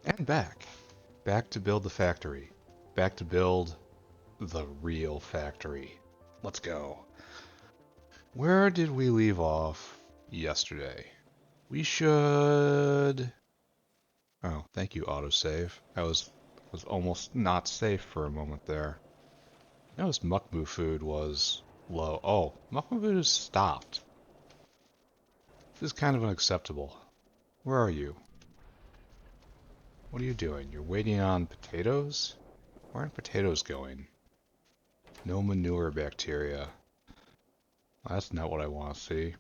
And back. Back to build the factory. Back to build the real factory. Let's go. Where did we leave off yesterday? We should... Oh, thank you, autosave. I was almost not safe for a moment there. I noticed Mukmu food was low. Oh, Mukmu food has stopped. This is kind of unacceptable. Where are you? What are you doing? You're waiting on potatoes? Where aren't potatoes going? No manure bacteria. That's not what I want to see.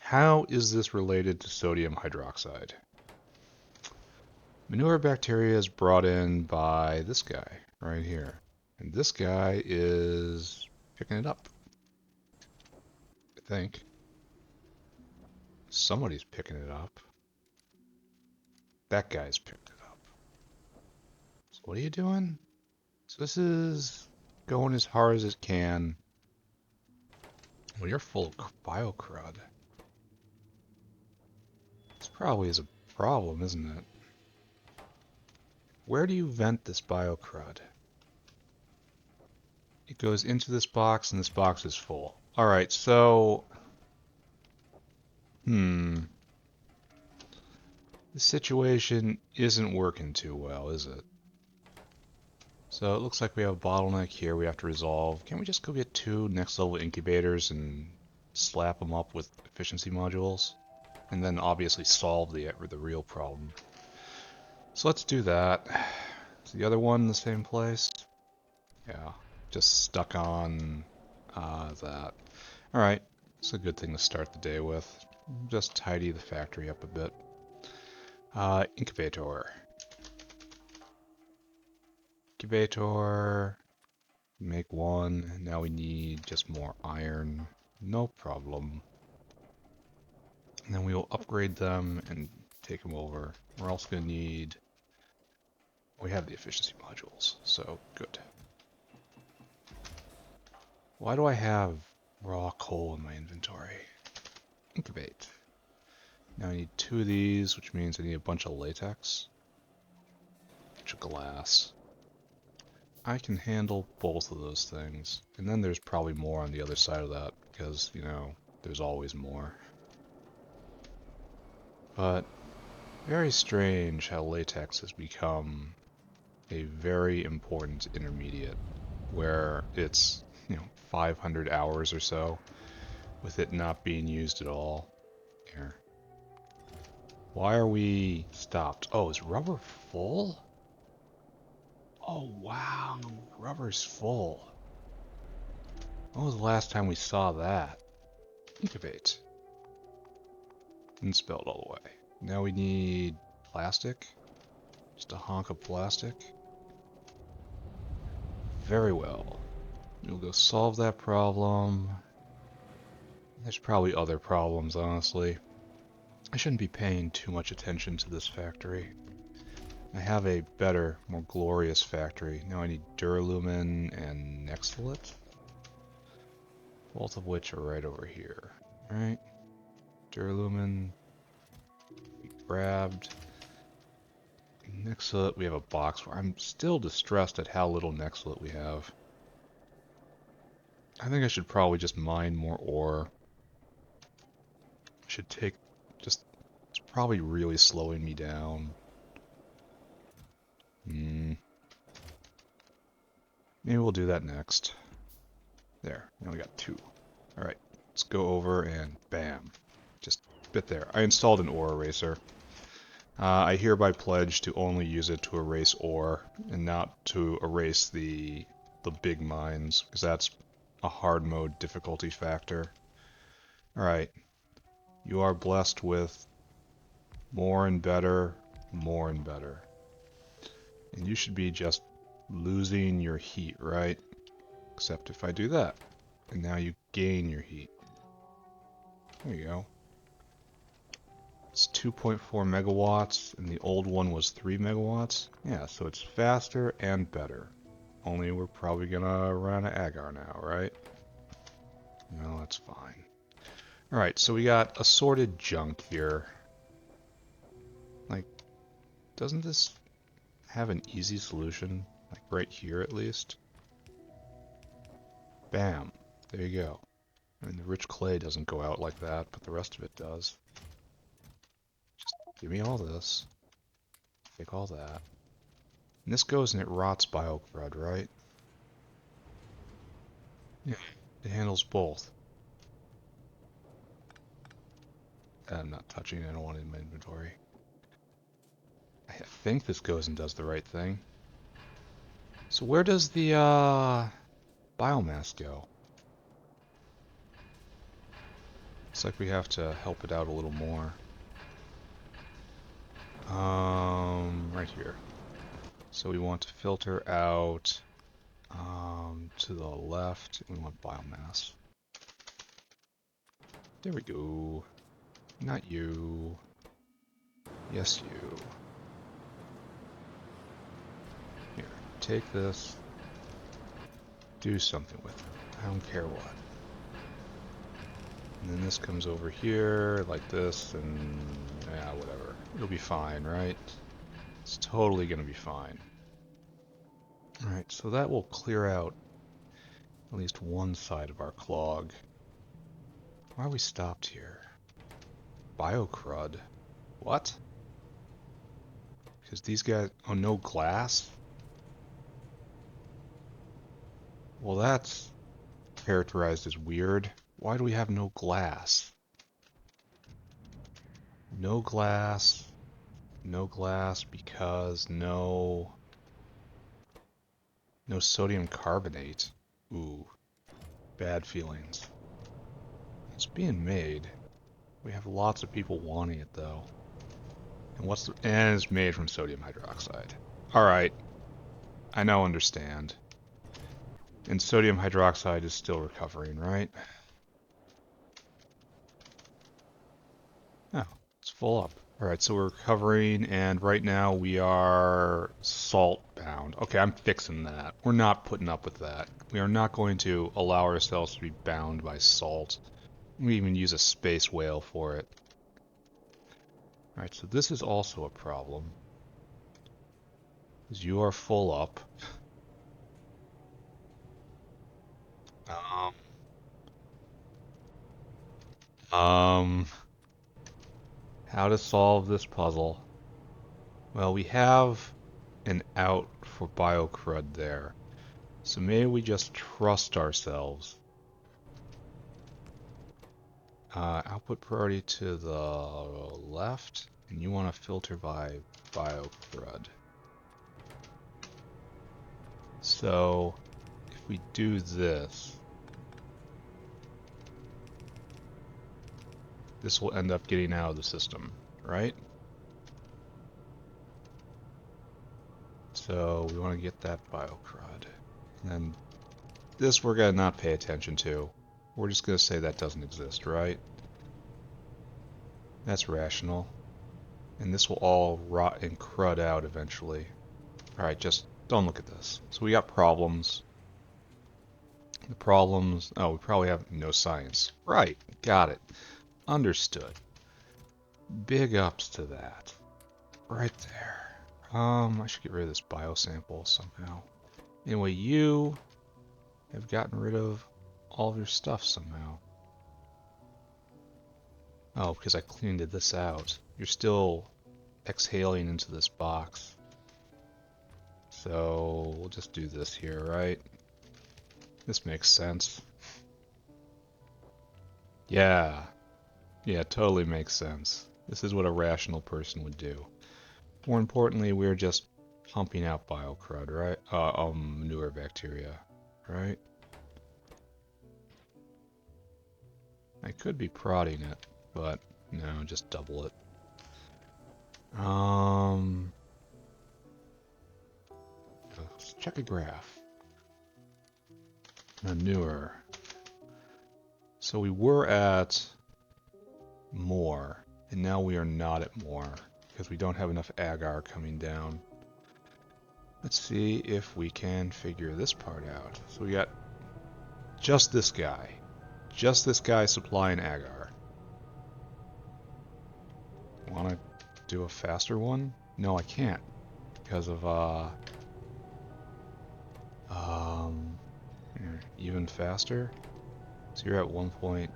How is this related to sodium hydroxide? Manure bacteria is brought in by this guy right here. And this guy is picking it up. I think. Somebody's picking it up. That guy's picked it up. So what are you doing? So this is going as hard as it can. Well, you're full of biocrud. This probably is a problem, isn't it? Where do you vent this biocrud? It goes into this box, and this box is full. Alright, so... The situation isn't working too well, is it? So it looks like we have a bottleneck here we have to resolve. Can't we just go get 2 next level incubators and slap them up with efficiency modules? And then obviously solve the real problem. So let's do that. Is the other one in the same place? Yeah, just stuck on that. Alright, it's a good thing to start the day with. Just tidy the factory up a bit. Incubator. Incubator. Make 1. Now we need just more iron. No problem. And then we will upgrade them and take them over. We're also going to need... We have the efficiency modules, so good. Why do I have raw coal in my inventory? Incubate. Now I need 2 of these, which means I need a bunch of latex. A bunch of glass. I can handle both of those things. And then there's probably more on the other side of that, because, you know, there's always more. But very strange how latex has become a very important intermediate, where it's, 500 hours or so, with it not being used at all. Here. Why are we stopped? Oh, is rubber full? Oh, wow, rubber's full. When was the last time we saw that? Incubate. Didn't spell it all the way. Now we need plastic. Just a honk of plastic. Very well. We'll go solve that problem. There's probably other problems, honestly. I shouldn't be paying too much attention to this factory. I have a better, more glorious factory. Now I need Duralumin and Nexelit. Both of which are right over here. Alright. Duralumin. We grabbed. Nexelit, we have a box where I'm still distressed at how little Nexelit we have. I think I should probably just mine more ore. I should take just... It's probably really slowing me down. Maybe we'll do that next. There, now we got 2. Alright, let's go over and bam. Just bit there. I installed an ore eraser. I hereby pledge to only use it to erase ore and not to erase the big mines, because that's a hard mode difficulty factor. Alright, you are blessed with more and better, more and better. And you should be just losing your heat, right? Except if I do that. And now you gain your heat. There you go. It's 2.4 megawatts, and the old one was 3 megawatts. Yeah, so it's faster and better. Only we're probably gonna run an agar now, right? No, that's fine. Alright, so we got assorted junk here. Like, doesn't this have an easy solution, like right here at least. Bam. There you go. I mean, the rich clay doesn't go out like that, but the rest of it does. Just give me all this. Take all that. And this goes and it rots biocrud, right? Yeah, it handles both. I'm not touching it, I don't want it in my inventory. I think this goes and does the right thing. So where does the biomass go? Looks like we have to help it out a little more. Right here. So we want to filter out to the left. We want biomass. There we go. Not you. Yes, you. Here, take this. Do something with it. I don't care what. And then this comes over here like this, and yeah, whatever. It'll be fine, right? It's totally gonna be fine. Alright, so that will clear out at least one side of our clog. Why are we stopped here? Biocrud. What? Because these guys... Oh, no glass? Well, that's characterized as weird. Why do we have no glass? No glass. No glass because no sodium carbonate. Ooh. Bad feelings. It's being made. We have lots of people wanting it though. And it's made from sodium hydroxide. Alright. I now understand. And sodium hydroxide is still recovering, right? Oh, it's full up. Alright, so we're recovering, and right now we are salt bound. Okay, I'm fixing that. We're not putting up with that. We are not going to allow ourselves to be bound by salt. We even use a space whale for it. Alright, so this is also a problem. Because you are full up. How to solve this puzzle? Well, we have an out for biocrud there. So maybe we just trust ourselves. Output priority to the left, and you want to filter by biocrud. So if we do this, this will end up getting out of the system, right? So we want to get that biocrud. And then this we're going to not pay attention to. We're just going to say that doesn't exist, right? That's rational. And this will all rot and crud out eventually. Alright, just don't look at this. So we got problems. The problems... Oh, we probably have no science. Right, got it. Understood. Big ups to that. Right there. I should get rid of this biosample somehow. Anyway, you have gotten rid of all of your stuff somehow. Oh, because I cleaned this out. You're still exhaling into this box. So we'll just do this here, right? This makes sense. Yeah. Yeah, totally makes sense. This is what a rational person would do. More importantly, we're just pumping out biocrud, right? Manure bacteria, right? I could be prodding it, but no, just double it. Let's check a graph. Manure. So we were at more, and now we are not at more, because we don't have enough agar coming down. Let's see if we can figure this part out. So we got just this guy. Just this guy supplying agar. Want to do a faster one? No, I can't. because of even faster. So you're at 1 point,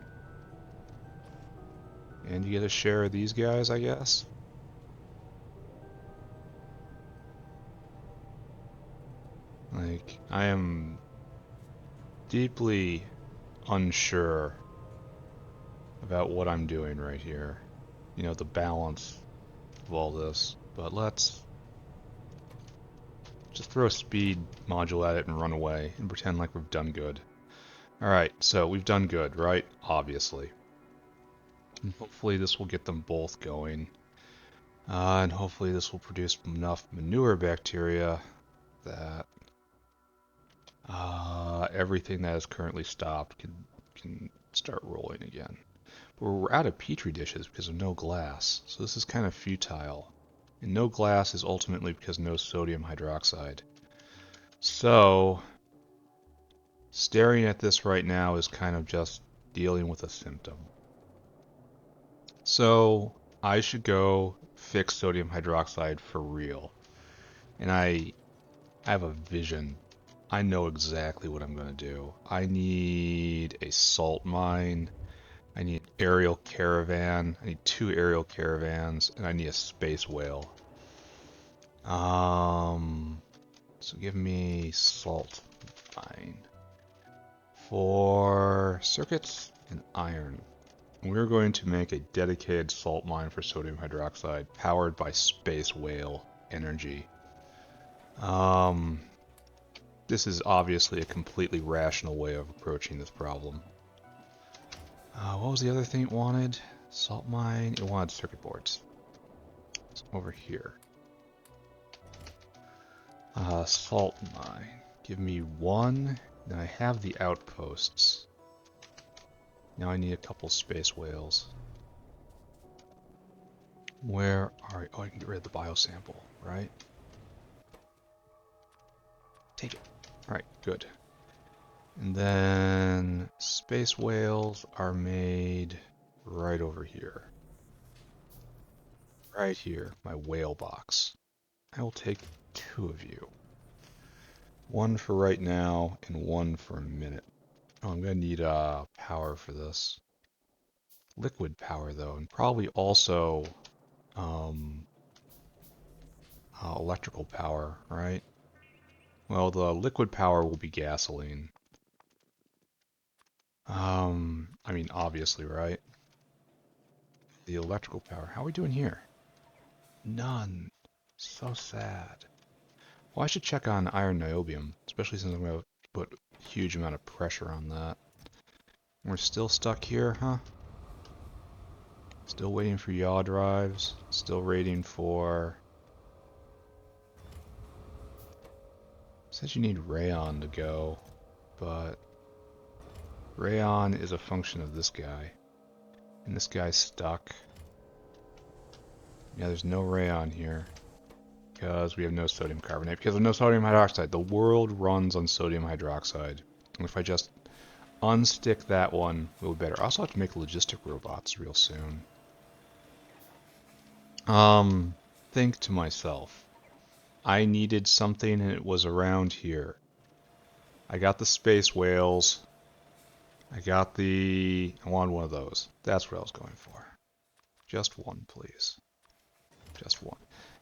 and you get a share of these guys, I guess. Like, I am deeply unsure about what I'm doing right here. You know, the balance of all this. But let's just throw a speed module at it and run away and pretend like we've done good. Alright, so we've done good, right? Obviously. And hopefully this will get them both going. And hopefully this will produce enough manure bacteria that everything that is currently stopped can start rolling again. But we're out of petri dishes because of no glass, so this is kind of futile. And no glass is ultimately because no sodium hydroxide. So, staring at this right now is kind of just dealing with a symptom. So, I should go fix sodium hydroxide for real. And I have a vision. I know exactly what I'm going to do. I need a salt mine. I need an aerial caravan. I need 2 aerial caravans, and I need a space whale. So give me salt mine for circuits and iron. We're going to make a dedicated salt mine for sodium hydroxide, powered by space whale energy. This is obviously a completely rational way of approaching this problem. What was the other thing it wanted? Salt mine. It wanted circuit boards. It's over here. Salt mine. Give me 1. Then I have the outposts. Now I need a couple space whales. Where are you? Oh, I can get rid of the biosample, right? Take it. Alright, good. And then space whales are made right over here. Right here, my whale box. I will take 2 of you. 1 for right now, and 1 for a minute. Oh, I'm gonna need power for this. Liquid power though, and probably also electrical power, right? Well, the liquid power will be gasoline. I mean, obviously, right? The electrical power. How are we doing here? None. So sad. Well, I should check on iron niobium, especially since I'm going to put a huge amount of pressure on that. We're still stuck here, huh? Still waiting for yaw drives. Still waiting for... Says you need rayon to go, but rayon is a function of this guy. And this guy's stuck. Yeah, there's no rayon here. Because we have no sodium carbonate. Because of no sodium hydroxide. The world runs on sodium hydroxide. And if I just unstick that one, it'll be better. I also have to make logistic robots real soon. Think to myself. I needed something and it was around here. I got the space whales. I wanted one of those. That's what I was going for. Just one, please. Just one.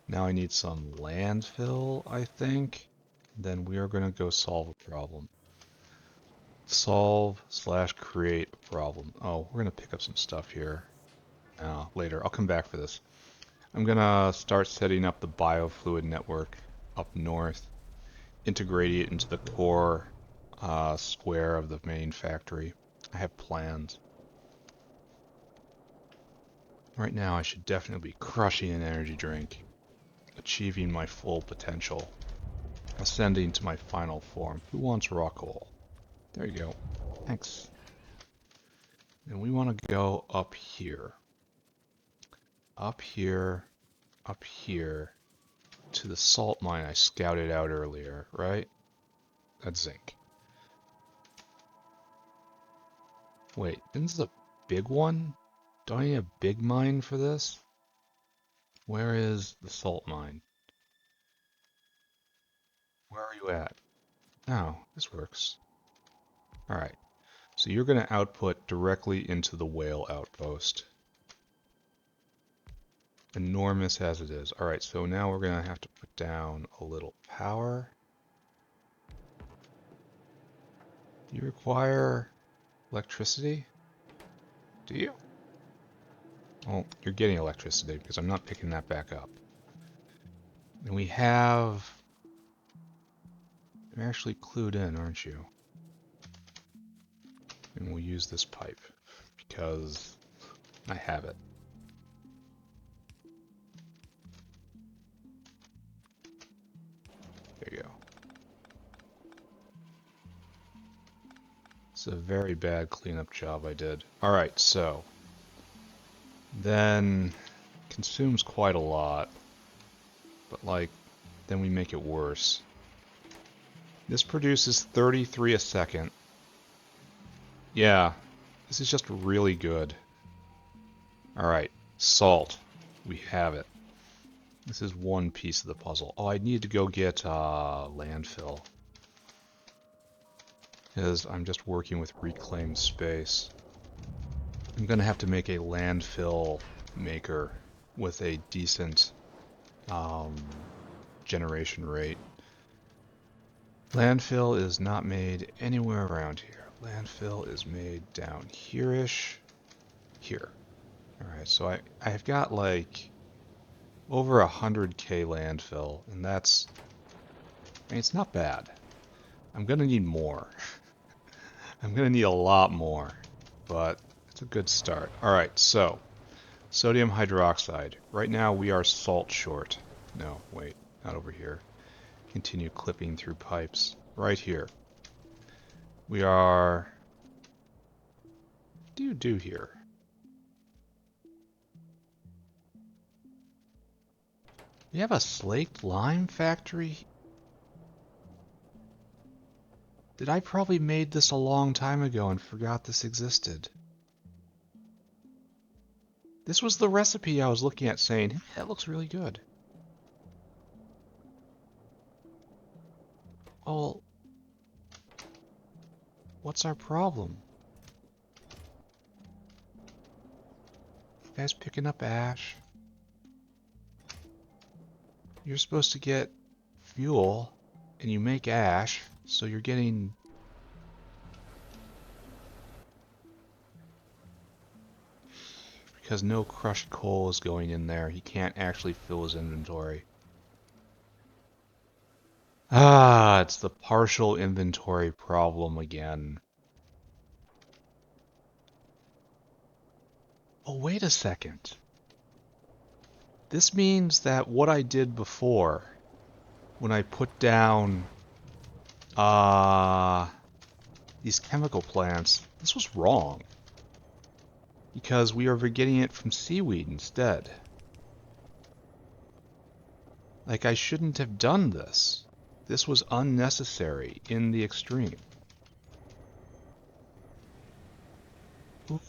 Now I need some landfill, I think. Then we are going to go solve a problem. Solve/create a problem. Oh, we're going to pick up some stuff here. Later. I'll come back for this. I'm going to start setting up the biofluid network up north. Integrate it into the core square of the main factory. I have plans. Right now I should definitely be crushing an energy drink. Achieving my full potential. Ascending to my final form. Who wants raw coal? There you go. Thanks. And we want to go up here. Up here. Up here. To the salt mine I scouted out earlier, right? That's zinc. Wait, isn't this a big one? Don't I need a big mine for this? Where is the salt mine? Where are you at? Oh, this works. Alright, so you're going to output directly into the whale outpost. Enormous as it is. Alright, so now we're going to have to put down a little power. You require electricity? Do you? Well, you're getting electricity because I'm not picking that back up. And we have... You're actually clued in, aren't you? And we'll use this pipe because I have it. There you go. It's a very bad cleanup job I did. Alright, so... Then... Consumes quite a lot. But, like, then we make it worse. This produces 33 a second. Yeah, this is just really good. Alright, salt. We have it. This is one piece of the puzzle. Oh, I need to go get landfill. Because I'm just working with reclaimed space. I'm going to have to make a landfill maker with a decent generation rate. Landfill is not made anywhere around here. Landfill is made down here-ish. Here. Alright, so I've got like over 100k landfill, and that's... I mean, it's not bad. I'm gonna need more. I'm gonna need a lot more, but it's a good start. Alright, so, sodium hydroxide. Right now we are salt short. No, wait, not over here. Continue clipping through pipes. Right here. We are... What do you do here? We have a slaked lime factory? Did I probably made this a long time ago and forgot this existed? This was the recipe I was looking at saying, hey, that looks really good. Well, what's our problem? You guys picking up ash? You're supposed to get fuel, and you make ash, so you're getting... Because no crushed coal is going in there, he can't actually fill his inventory. Ah, it's the partial inventory problem again. Oh, wait a second. This means that what I did before, when I put down these chemical plants, this was wrong. Because we are getting it from seaweed instead. Like, I shouldn't have done this. This was unnecessary in the extreme. Ooh.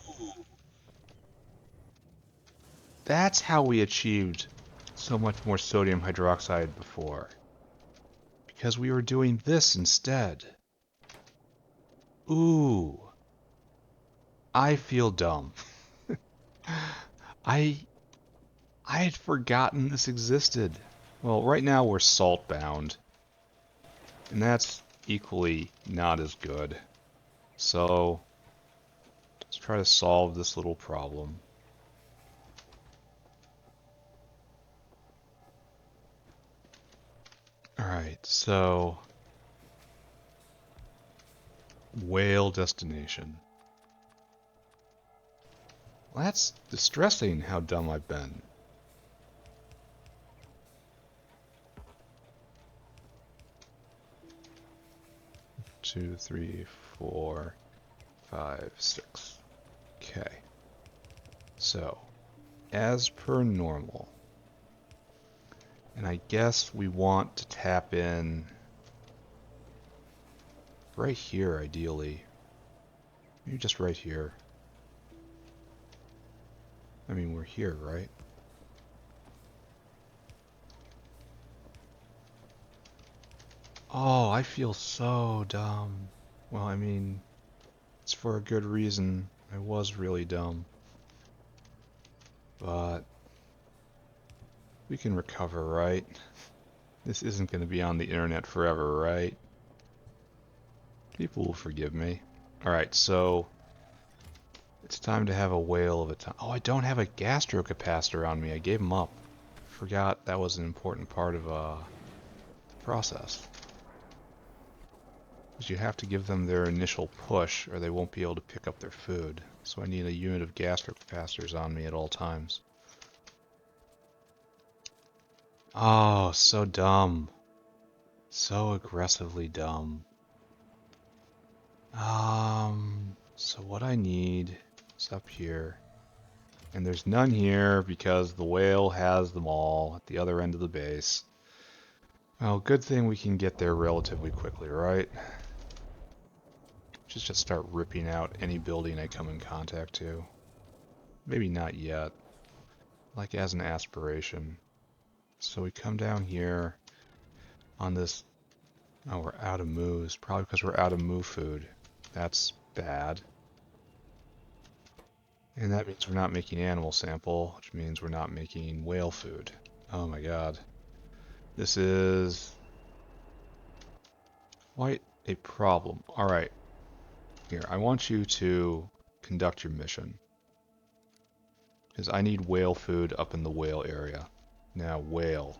That's how we achieved so much more sodium hydroxide before. Because we were doing this instead. Ooh. I feel dumb. I had forgotten this existed. Well, right now we're salt bound. And that's equally not as good. So, let's try to solve this little problem. Alright, so... Whale destination. Well, that's distressing how dumb I've been. Two, three, 4, 5, 6. Okay. So, as per normal. And I guess we want to tap in right here, ideally. Maybe just right here. I mean, we're here, right? Oh, I feel so dumb. Well, I mean, it's for a good reason. I was really dumb. But we can recover, right? This isn't going to be on the internet forever, right? People will forgive me. Alright, so it's time to have a whale of a time. Oh, I don't have a gastrocapacitor on me. I gave him up. Forgot that was an important part of the process. Because you have to give them their initial push or they won't be able to pick up their food. So I need a unit of gastrocapacitors on me at all times. Oh, so dumb. So aggressively dumb. So what I need is up here. And there's none here because the whale has them all at the other end of the base. Well, good thing we can get there relatively quickly, right? Just start ripping out any building I come in contact to. Maybe not yet. Like as an aspiration. So we come down here on this. Oh, we're out of moves. Probably because we're out of moo food. That's bad. And that means we're not making animal sample, which means we're not making whale food. Oh my god. This is quite a problem. Alright. Here, I want you to conduct your mission. Because I need whale food up in the whale area. Now, whale.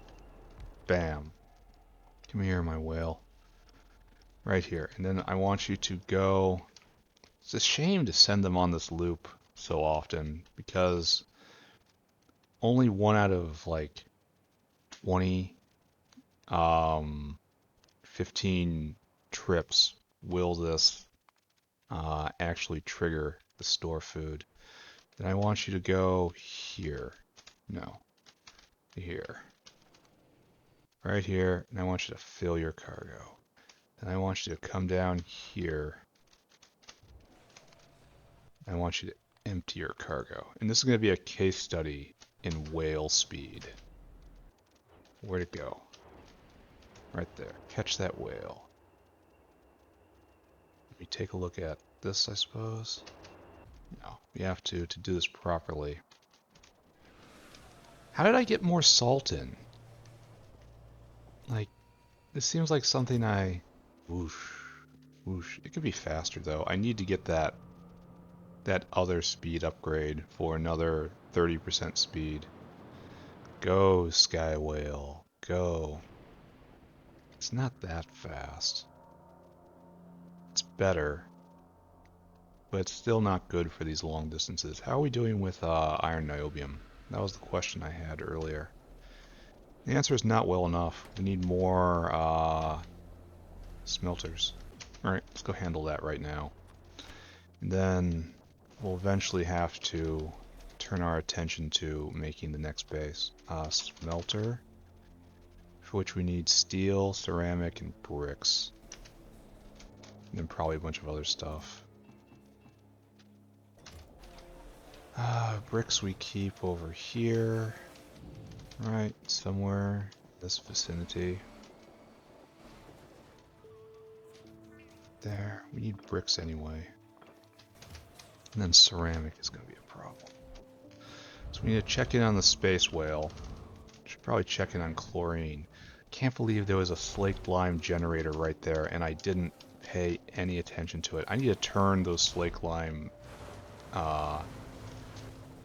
Bam. Come here, my whale. Right here. And then I want you to go... It's a shame to send them on this loop so often, because only 1 out of, like, 20, 15 trips will this actually trigger the store food. Then I want you to go here. No. Here. Right here. And I want you to fill your cargo. Then I want you to come down here. I want you to empty your cargo. And this is going to be a case study in whale speed. Where'd it go? Right there. Catch that whale. Let me take a look at this, I suppose. No, we have to do this properly. How did I get more salt in? Like, this seems like something I... Whoosh. Whoosh. It could be faster, though. I need to get that other speed upgrade for another 30% speed. Go, Sky Whale. Go. It's not that fast. It's better. But it's still not good for these long distances. How are we doing with iron niobium? That was the question I had earlier. The answer is not well enough. We need more smelters. Alright, let's go handle that right now. And then we'll eventually have to turn our attention to making the next base. Smelter, for which we need steel, ceramic, and bricks. And then probably a bunch of other stuff. Bricks we keep over here. Right, somewhere in this vicinity. There, we need bricks anyway. And then ceramic is going to be a problem. So we need to check in on the space whale. Should probably check in on chlorine. Can't believe there was a slaked lime generator right there and I didn't pay any attention to it. I need to turn those slaked lime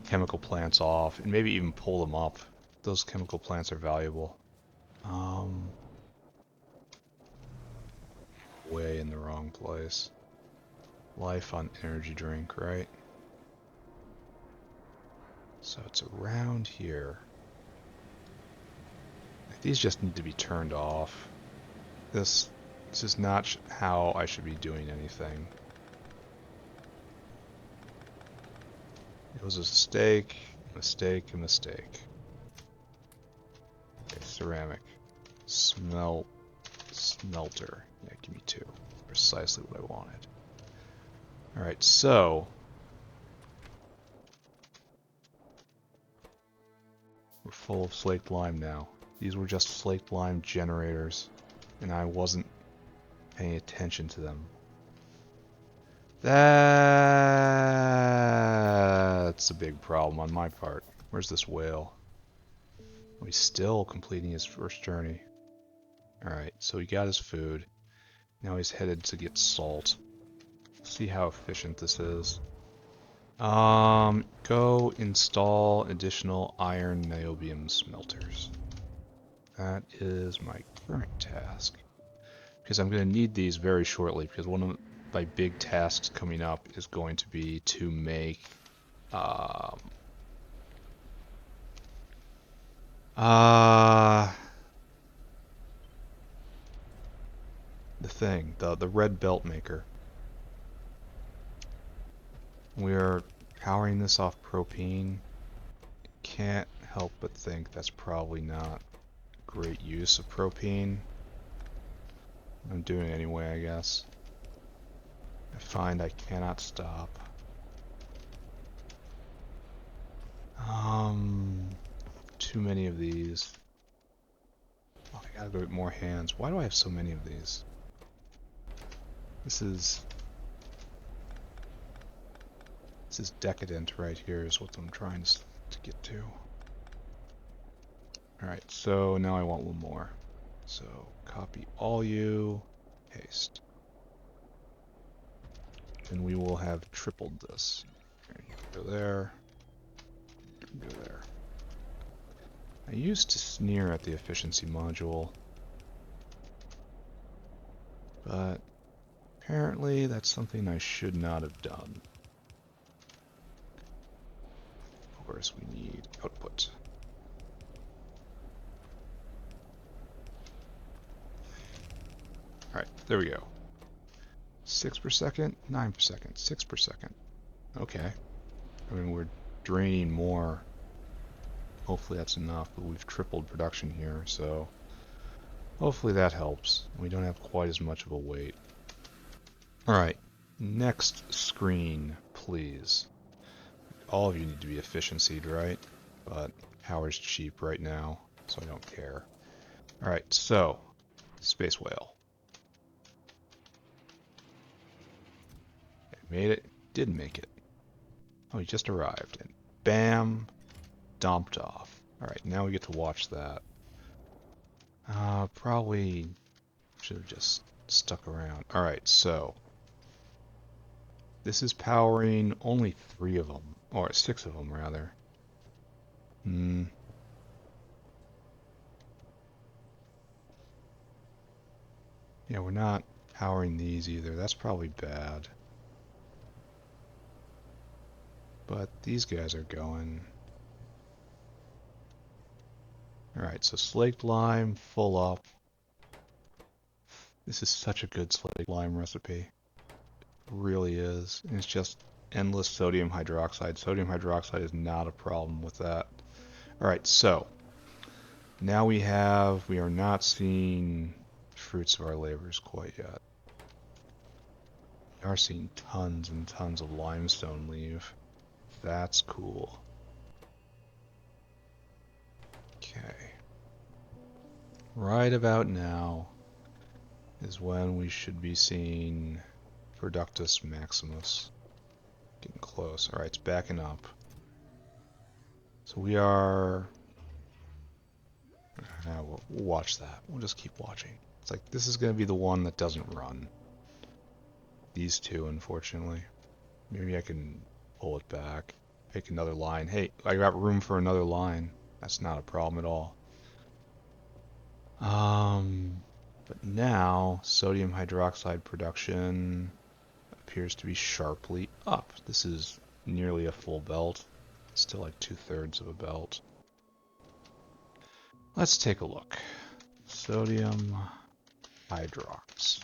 chemical plants off and maybe even pull them up. Those chemical plants are valuable. Way in the wrong place. Life on energy drink, right? So it's around here. These just need to be turned off. This is not how I should be doing anything. It was a mistake, mistake, mistake. Okay, ceramic. Smelter. Yeah, give me 2. Precisely what I wanted. Alright, so... we're full of slaked lime now. These were just slaked lime generators, and I wasn't paying attention to them. That's a big problem on my part. Where's this whale? Oh, he's still completing his first journey. Alright, so he got his food. Now he's headed to get salt. See how efficient this is. Go install additional iron niobium smelters. That is my current task. Because I'm going to need these very shortly, because one of my big tasks coming up is going to be to make the thing, the red belt maker. We're powering this off propane. Can't help but think that's probably not great use of propane. I'm doing it anyway, I guess. I find I cannot stop. Too many of these. Oh, I gotta go get more hands. Why do I have so many of these? This is decadent right here is what I'm trying to get to. Alright, so now I want one more. So copy all you, paste. And we will have tripled this. Go there. Go there. I used to sneer at the efficiency module, but apparently that's something I should not have done. Of course, we need output. Alright, there we go. 6 per second, 9 per second, 6 per second. Okay. I mean, we're draining more. Hopefully that's enough, but we've tripled production here, so hopefully that helps. We don't have quite as much of a wait. Alright, next screen, please. All of you need to be efficiency'd, right? But power's cheap right now, so I don't care. Alright, so, space whale. Made it, didn't make it. Oh, he just arrived, and bam, dumped off. Alright, now we get to watch that. Probably should have just stuck around. Alright, so this is powering only 3 of them, or 6 of them rather. Yeah, we're not powering these either. That's probably bad. But these guys are going. Alright, so slaked lime, full up. This is such a good slaked lime recipe. It really is. And it's just endless sodium hydroxide. Sodium hydroxide is not a problem with that. Alright, so now we are not seeing fruits of our labors quite yet. We are seeing tons and tons of limestone leave. That's cool. Okay. Right about now is when we should be seeing Productus Maximus. Getting close. Alright, it's backing up. So we are... we'll watch that. We'll just keep watching. It's like, this is going to be the one that doesn't run. These two, unfortunately. Maybe I can pull it back. Pick another line. Hey, I got room for another line. That's not a problem at all. But now, sodium hydroxide production appears to be sharply up. This is nearly a full belt. Still like 2/3 of a belt. Let's take a look. Sodium hydrox.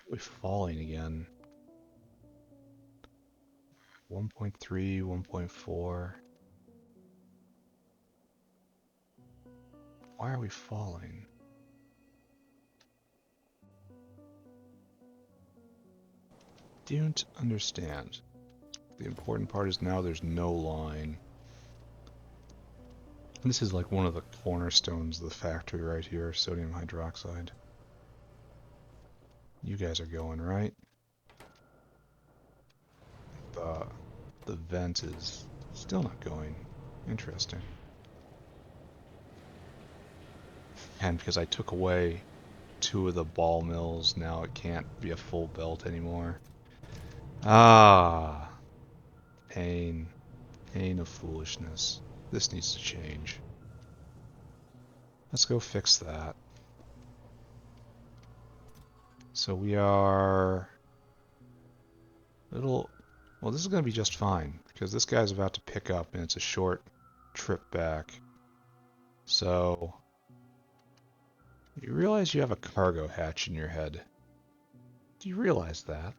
We're falling again. 1.3, 1.4. Why are we falling? Don't understand. The important part is now there's no line. This is like one of the cornerstones of the factory right here, sodium hydroxide. You guys are going, right? The vent is still not going. Interesting. And because I took away 2 of the ball mills, now it can't be a full belt anymore. Ah, pain. Pain of foolishness. This needs to change. Let's go fix that. So we are little. Well, this is going to be just fine because this guy's about to pick up and it's a short trip back. So you realize you have a cargo hatch in your head. Do you realize that?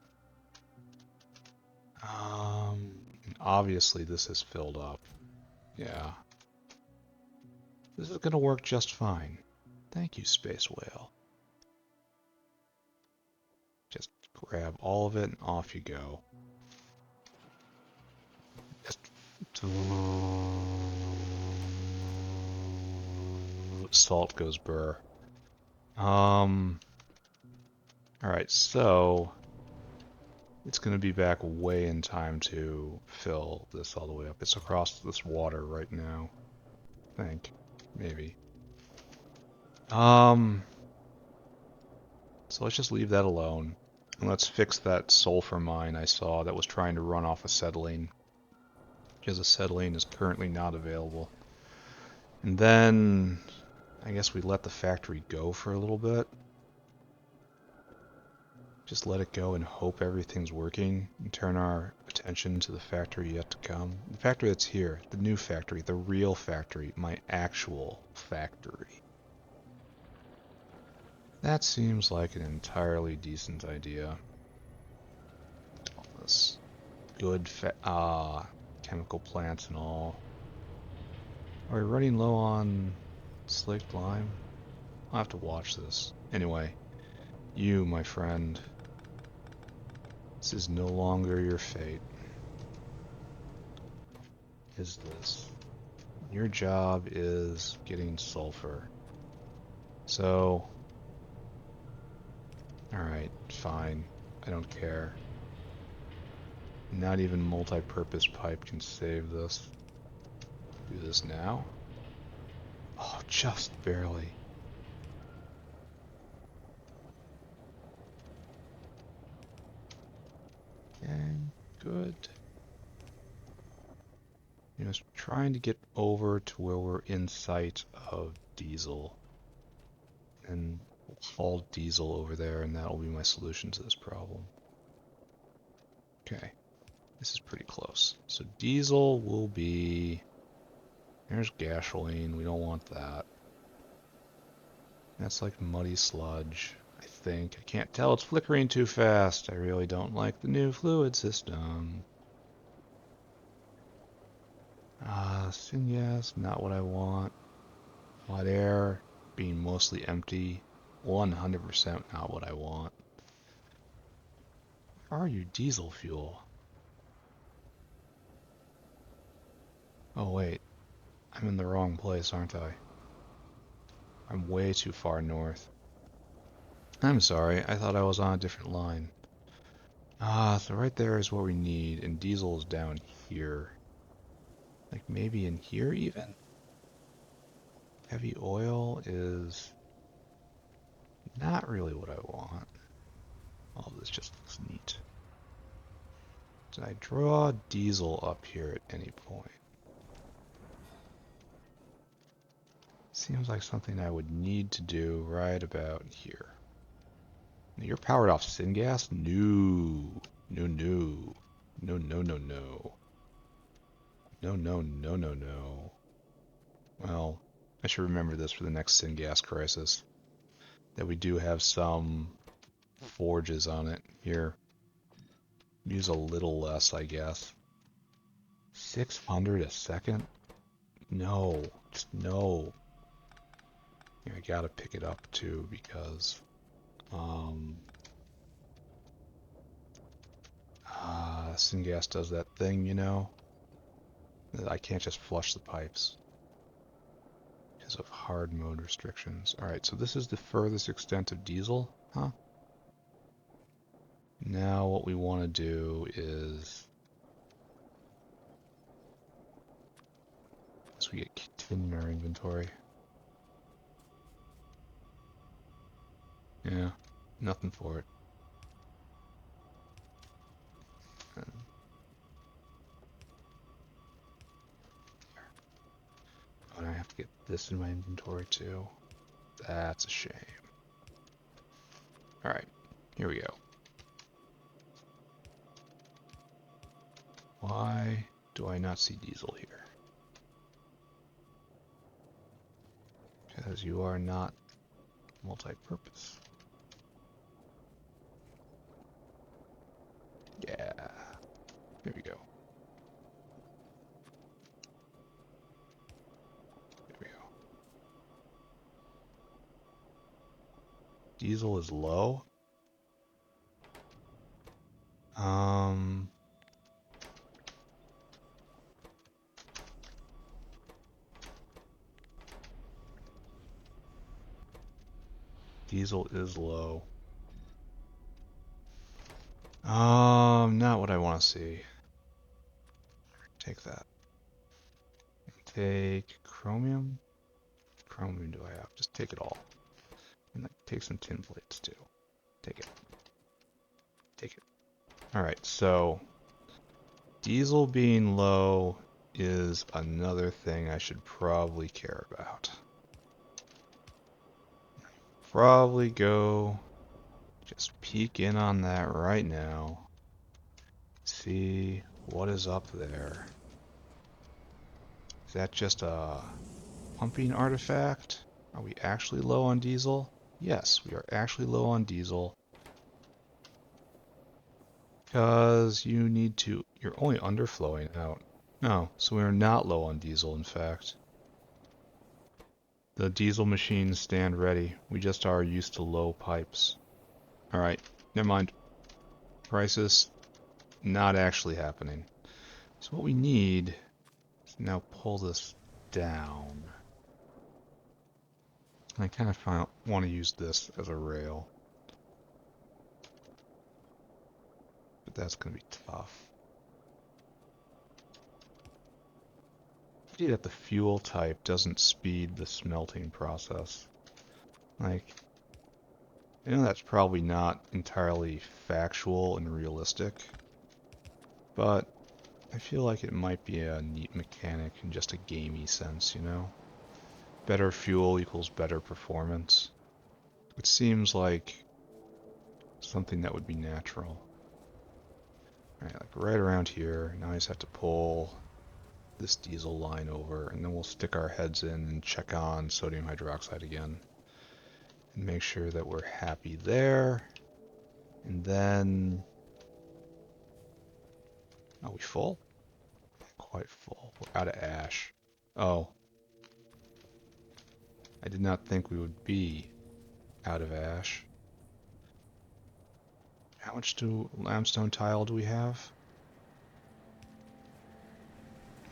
Obviously this is filled up. Yeah. This is going to work just fine. Thank you, Space Whale. Just grab all of it and off you go. Just salt goes burr. Alright, so it's going to be back way in time to fill this all the way up. It's across this water right now. I think. Maybe. So let's just leave that alone. And let's fix that sulfur mine I saw that was trying to run off acetylene. Because acetylene is currently not available. And then I guess we let the factory go for a little bit. Just let it go and hope everything's working and turn our attention to the factory yet to come. The factory that's here, the new factory, the real factory, my actual factory. That seems like an entirely decent idea. All this good chemical plants and all. Are we running low on slaked lime? I'll have to watch this. Anyway, you, my friend, this is no longer your fate. Is this? Your job is getting sulfur. So, alright, fine. I don't care. Not even multi-purpose pipe can save this. Do this now? Oh, just barely. Okay, good. You know, trying to get over to where we're in sight of diesel. And we'll haul diesel over there, and that'll be my solution to this problem. Okay, this is pretty close. So diesel will be... There's gasoline, we don't want that. That's like muddy sludge, I think. I can't tell, it's flickering too fast. I really don't like the new fluid system. Syngas, not what I want. Hot air, being mostly empty. 100% not what I want. Where are you, diesel fuel? Oh wait, I'm in the wrong place, aren't I? I'm way too far north. I'm sorry, I thought I was on a different line. So right there is what we need, and diesel is down here. Like maybe in here even? Heavy oil is not really what I want. All this just looks neat. Did I draw diesel up here at any point? Seems like something I would need to do right about here. You're powered off syngas? No. No, no. No, no, no, no. No, no, no, no, no. Well, I should remember this for the next syngas crisis. That we do have some forges on it. Here. Use a little less, I guess. 600 a second? No. Just no. I gotta pick it up too because syngas does that thing, you know? I can't just flush the pipes. because of hard mode restrictions. Alright, so this is the furthest extent of diesel, huh? Now what we want to do is, as we get tin in our inventory. Yeah, nothing for it. Oh, and I have to get this in my inventory too. That's a shame. Alright, here we go. Why do I not see diesel here? Because you are not multi-purpose. Yeah, here we go. There we go. Diesel is low. Diesel is low. Not what I want to see. Take that. Take chromium. Chromium do I have? Just take it all. And take some tin plates too. Take it. Take it. Alright, so diesel being low is another thing I should probably care about. Probably go just peek in on that right now. See what is up there. Is that just a pumping artifact? Are we actually low on diesel? Yes, we are actually low on diesel. Because you need to, you're only underflowing out. No, so we are not low on diesel, in fact. The diesel machines stand ready. We just are used to low pipes. Alright, never mind. Crisis, not actually happening. So what we need is now pull this down. I kind of want to use this as a rail. But that's going to be tough. That the fuel type doesn't speed the smelting process. Like, I know that's probably not entirely factual and realistic, but I feel like it might be a neat mechanic in just a gamey sense, you know? Better fuel equals better performance. It seems like something that would be natural. Alright, like right around here, now I just have to pull this diesel line over, and then we'll stick our heads in and check on sodium hydroxide again. And make sure that we're happy there. And then... Are we full? Not quite full. We're out of ash. Oh. I did not think we would be out of ash. How much limestone tile do we have?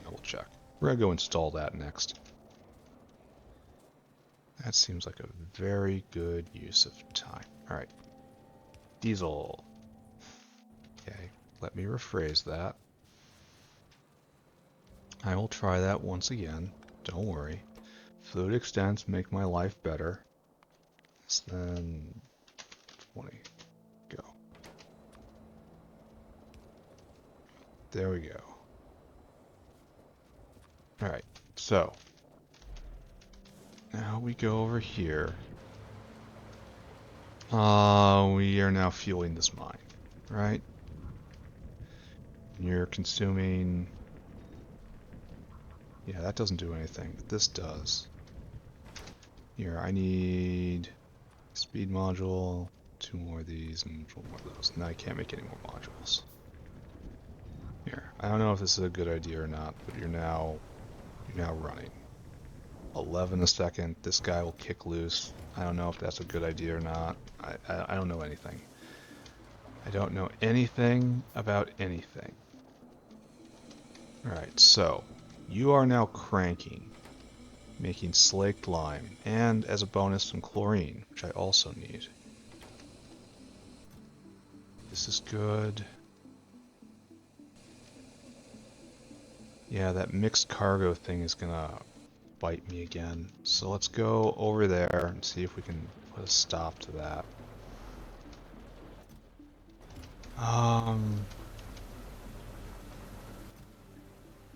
Double check. We're gonna go install that next. That seems like a very good use of time. Alright. Diesel. Okay, let me rephrase that. I will try that once again. Don't worry. Fluid extents make my life better. So then 20. Go. There we go. Alright, so now we go over here. We are now fueling this mine, right? You're consuming... Yeah, that doesn't do anything, but this does. Here, I need speed module, 2 more of these, and 1 more of those. Now I can't make any more modules. Here, I don't know if this is a good idea or not, but you're now running. 11 a second, this guy will kick loose. I don't know if that's a good idea or not. I don't know anything. I don't know anything about anything. Alright, so, you are now cranking. making slaked lime, and as a bonus some chlorine, which I also need. This is good. Yeah, that mixed cargo thing is gonna bite me again. So let's go over there and see if we can put a stop to that.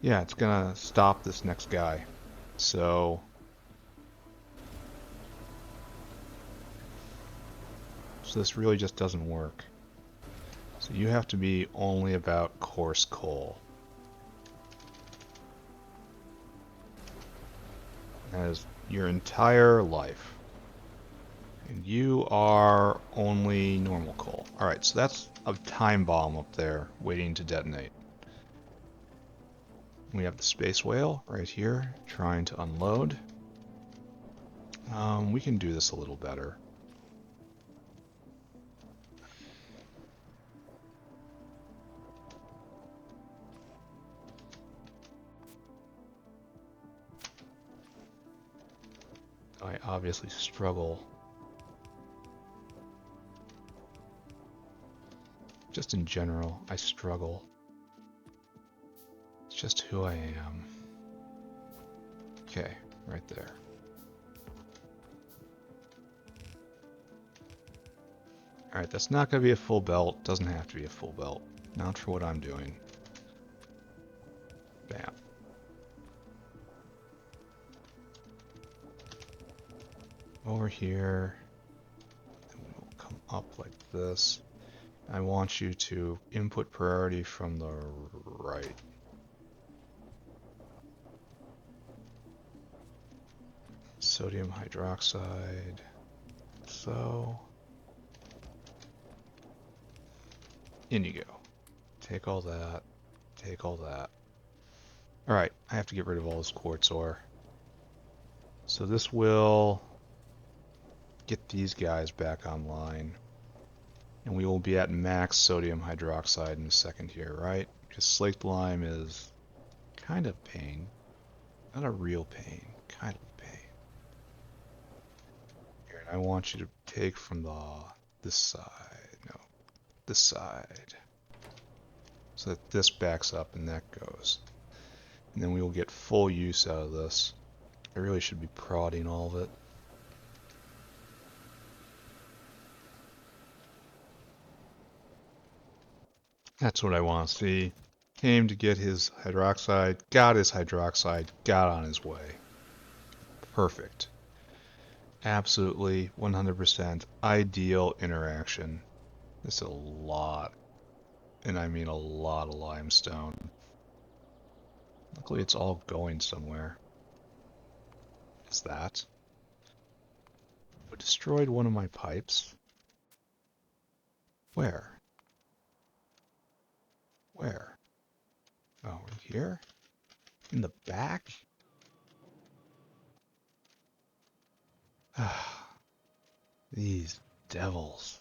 Yeah, it's gonna stop this next guy. So this really just doesn't work. So you have to be only about coarse coal. That is your entire life. And you are only normal coal. Alright, so that's a time bomb up there waiting to detonate. We have the space whale right here trying to unload. We can do this a little better. I obviously struggle. Just in general, I struggle. It's just who I am. Okay, right there. Alright, that's not going to be a full belt. Doesn't have to be a full belt. Not for what I'm doing. Bam. Over here. Then we'll come up like this. I want you to input priority from the right. Sodium hydroxide. So. In you go. Take all that. Take all that. Alright, I have to get rid of all this quartz ore. So this will get these guys back online. And we will be at max sodium hydroxide in a second here, right? Because slaked lime is kind of pain. Not a real pain, kind of pain. Here, and I want you to take from this side. No, this side. So that this backs up and that goes. And then we will get full use out of this. I really should be prodding all of it. That's what I want to see. Came to get his hydroxide, got his hydroxide, got on his way. Perfect. Absolutely 100% ideal interaction. This is a lot, and I mean a lot of limestone. Luckily it's all going somewhere. Is that? It destroyed one of my pipes. Where? Where? Oh, right here? In the back? These devils.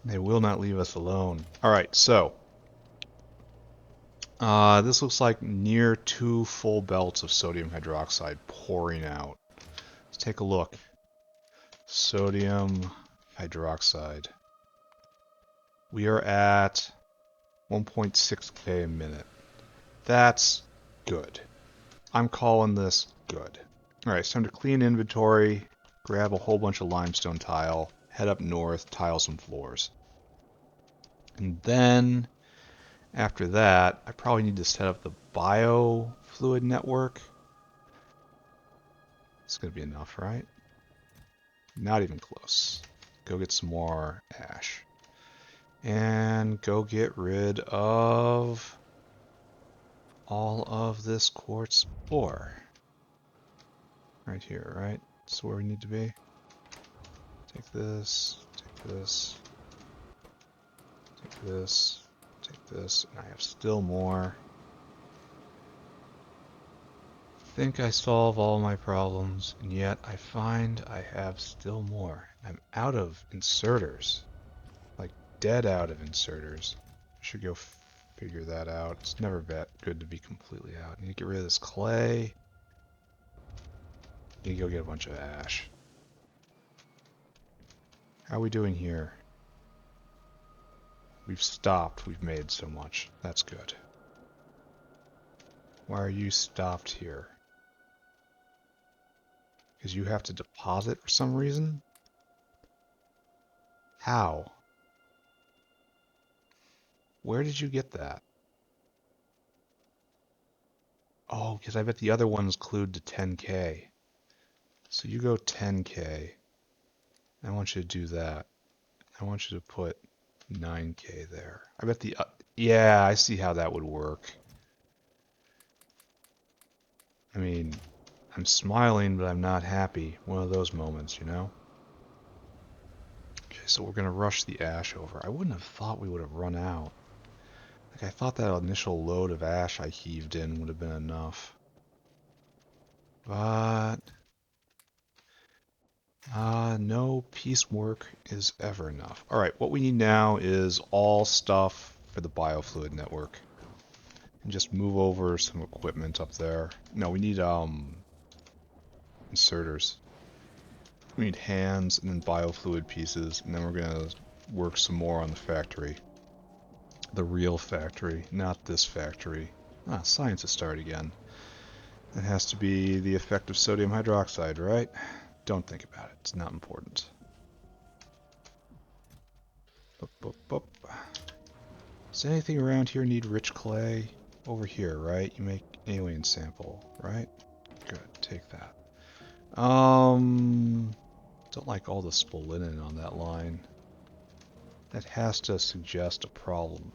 They will not leave us alone. Alright, so. This looks like near 2 full belts of sodium hydroxide pouring out. Let's take a look. Sodium hydroxide. We are at 1.6k a minute. That's good. I'm calling this good. Alright, it's time to clean inventory, grab a whole bunch of limestone tile, head up north, tile some floors. And then, after that, I probably need to set up the biofluid network. It's going to be enough, right? Not even close. Go get some more ash. And go get rid of all of this quartz ore. Right here, right? That's where we need to be. Take this, take this, take this, take this, and I have still more. I think I solve all my problems, and yet I find I have still more. I'm out of inserters. Like, dead out of inserters. Should go figure that out. It's never good to be completely out. Need to get rid of this clay. Need to go get a bunch of ash. How are we doing here? We've stopped. We've made so much. That's good. Why are you stopped here? Because you have to deposit for some reason? How? Where did you get that? Oh, because I bet the other one's clued to 10K. So you go 10K. I want you to do that. I want you to put 9K there. I bet the... yeah, I see how that would work. I mean, I'm smiling, but I'm not happy. One of those moments, you know? Okay, so we're going to rush the ash over. I wouldn't have thought we would have run out. Like, I thought that initial load of ash I heaved in would have been enough. But... no piecework is ever enough. Alright, what we need now is all stuff for the biofluid network. And just move over some equipment up there. No, we need, inserters. We need hands and then biofluid pieces, and then we're gonna work some more on the factory. The real factory, not this factory. Ah, science has started again. It has to be the effect of sodium hydroxide, right? Don't think about it. It's not important. Boop, boop, boop. Does anything around here need rich clay? Over here, right? You make alien sample, right? Good, take that. Don't like all the spolinen on that line. That has to suggest a problem.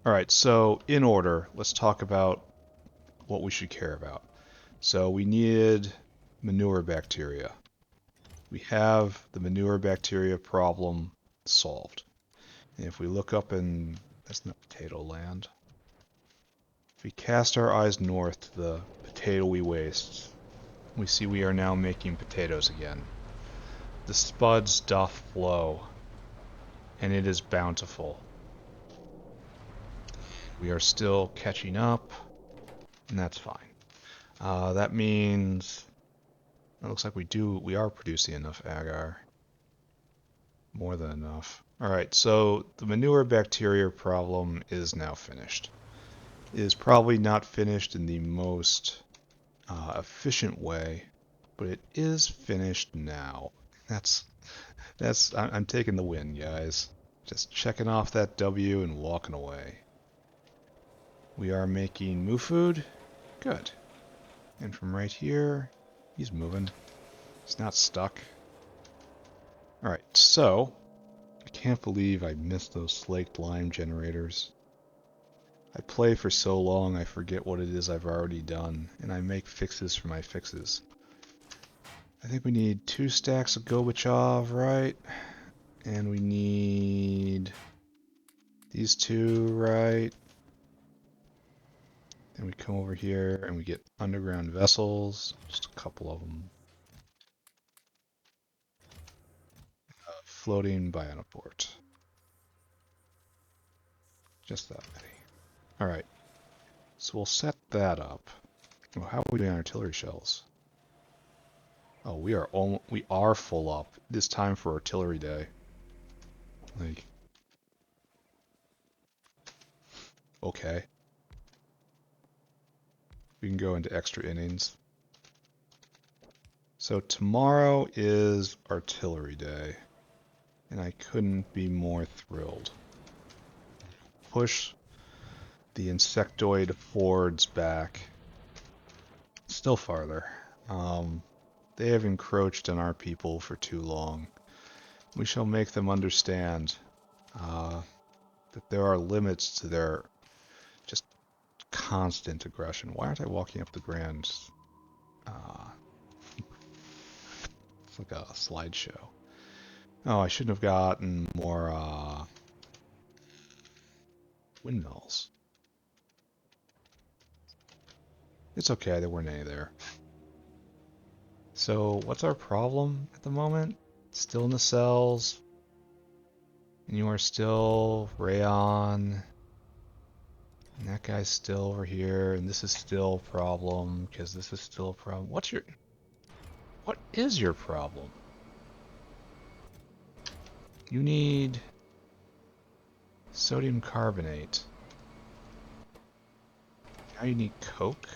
Alright, so in order, let's talk about what we should care about. So we needed manure bacteria. We have the manure bacteria problem solved. And if we look up in, that's not potato land. If we cast our eyes north to the potato-y wastes, we see we are now making potatoes again. The spuds doth flow, and it is bountiful. We are still catching up, and that's fine. That means it looks like we are producing enough agar. More than enough. Alright, so the manure bacteria problem is now finished. It is probably not finished in the most efficient way, but it is finished now. I'm taking the win, guys. Just checking off that W and walking away. We are making moo food. Good. And from right here, he's moving. He's not stuck. Alright, so I can't believe I missed those slaked lime generators. I play for so long I forget what it is I've already done, and I make fixes for my fixes. I think we need 2 stacks of Gorbachev, right? And we need these 2, right? Then we come over here and we get underground vessels, just a couple of them. Floating Bionoport. Just that many. Alright, so we'll set that up. Well, how are we doing on artillery shells? Oh, we are full up. It is time for artillery day. Like, okay. We can go into extra innings. So tomorrow is artillery day, and I couldn't be more thrilled. Push the insectoid hordes back still farther. They have encroached on our people for too long. We shall make them understand that there are limits to their just constant aggression. Why aren't I walking up the grand? It's like a slideshow. Oh, I shouldn't have gotten more windmills. It's okay, there weren't any there. So, what's our problem at the moment? Still in the cells. And you are still rayon. And that guy's still over here, and this is still a problem, because this is still a problem. What is your problem? You need sodium carbonate. Now you need coke?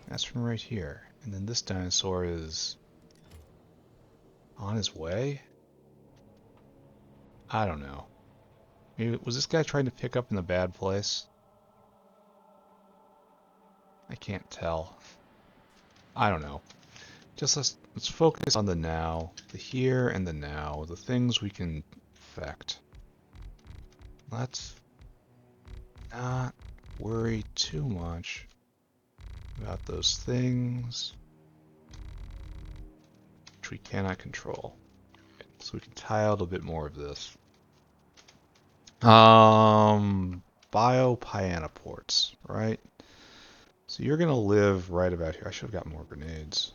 That's from right here. And then this dinosaur is on his way? I don't know. Maybe, was this guy trying to pick up in the bad place? I can't tell. I don't know. Just let's focus on the now, the here and the now, the things we can affect. Let's not worry too much about those things which we cannot control. So we can tie out a bit more of this. Biopyanoports, right? So you're gonna live right about here. I should have got more grenades.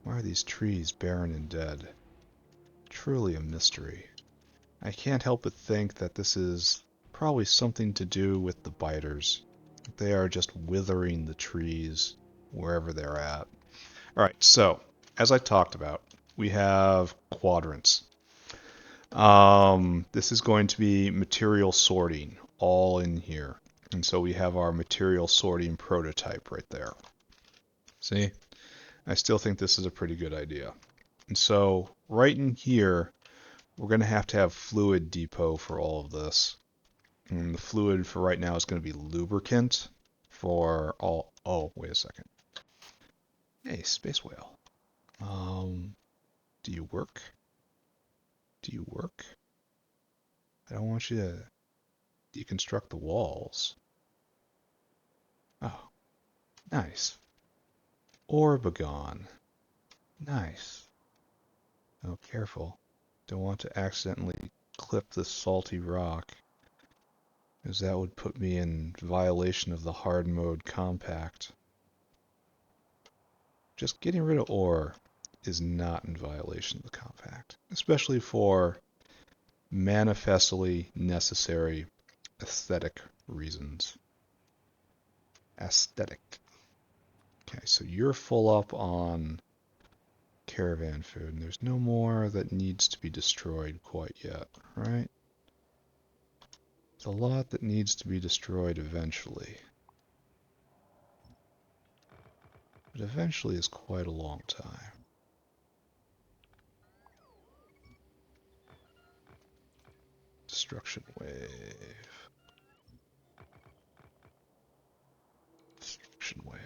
Why are these trees barren and dead? Truly a mystery. I can't help but think that this is probably something to do with the biters. They are just withering the trees wherever they're at. Alright, so, as I talked about, we have quadrants. This is going to be material sorting, all in here. And so we have our material sorting prototype right there. See? I still think this is a pretty good idea. And so, right in here, we're going to have fluid depot for all of this. And the fluid for right now is going to be lubricant for all... Oh, wait a second. Hey, space whale. Do you work? Do you work? I don't want you to deconstruct the walls. Oh, nice. Orbagon. Nice. Oh, careful. Don't want to accidentally clip this salty rock, because that would put me in violation of the hard mode compact. Just getting rid of ore is not in violation of the compact, especially for manifestly necessary aesthetic reasons. Aesthetic. Okay, so you're full up on caravan food, and there's no more that needs to be destroyed quite yet, right? There's a lot that needs to be destroyed eventually. But eventually is quite a long time. Destruction wave. Destruction wave.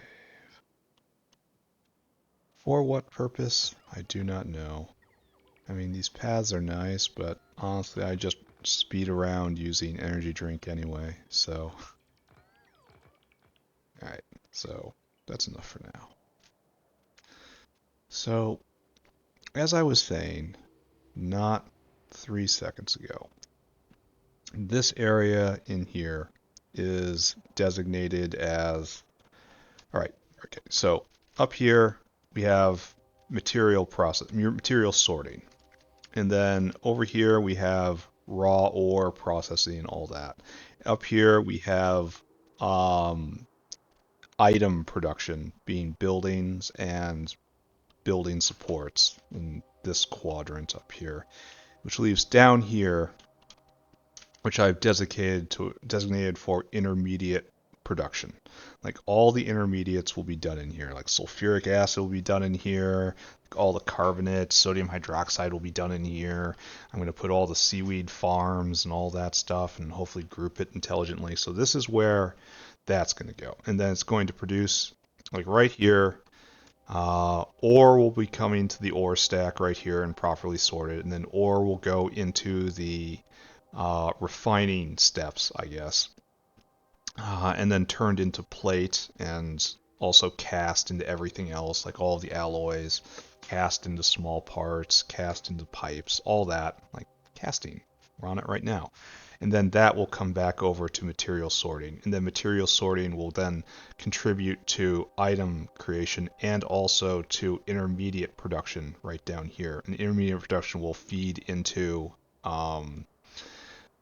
For what purpose? I do not know. I mean, these paths are nice, but honestly, I just speed around using energy drink anyway, so... Alright, so that's enough for now. So, as I was saying, not 3 seconds ago, this area in here is designated as... Alright, okay, so up here we have material sorting. And then over here we have raw ore processing and all that. Up here we have item production, being buildings and building supports in this quadrant up here, which leaves down here, which I've designated for intermediate production. Like all the intermediates will be done in here. Like sulfuric acid will be done in here. All the carbonate, sodium hydroxide will be done in here. I'm going to put all the seaweed farms and all that stuff and hopefully group it intelligently. So this is where that's going to go. And then it's going to produce, like right here, ore will be coming to the ore stack right here and properly sorted. And then ore will go into the refining steps, I guess. And then turned into plate and also cast into everything else, like all the alloys, cast into small parts, cast into pipes, all that, like casting. We're on it right now. And then that will come back over to material sorting. And then material sorting will then contribute to item creation and also to intermediate production right down here. And intermediate production will feed into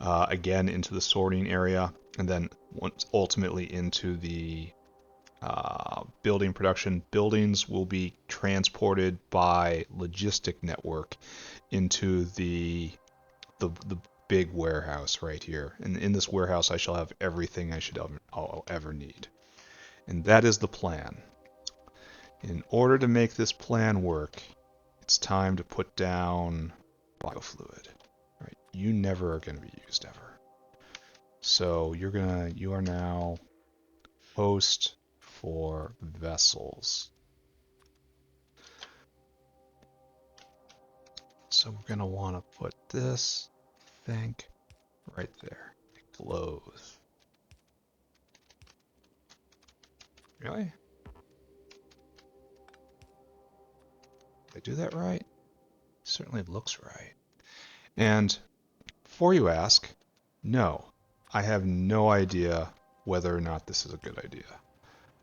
again into the sorting area, and then ultimately into the building production. Buildings will be transported by logistic network into the big warehouse right here. And in this warehouse, I shall have everything I'll ever need. And that is the plan. In order to make this plan work, it's time to put down biofluid. Right? You never are going to be used ever. So you are now host for vessels. So we're going to want to put this, I think, right there. It glows. Really? Did I do that right? Certainly looks right. And before you ask, no, I have no idea whether or not this is a good idea.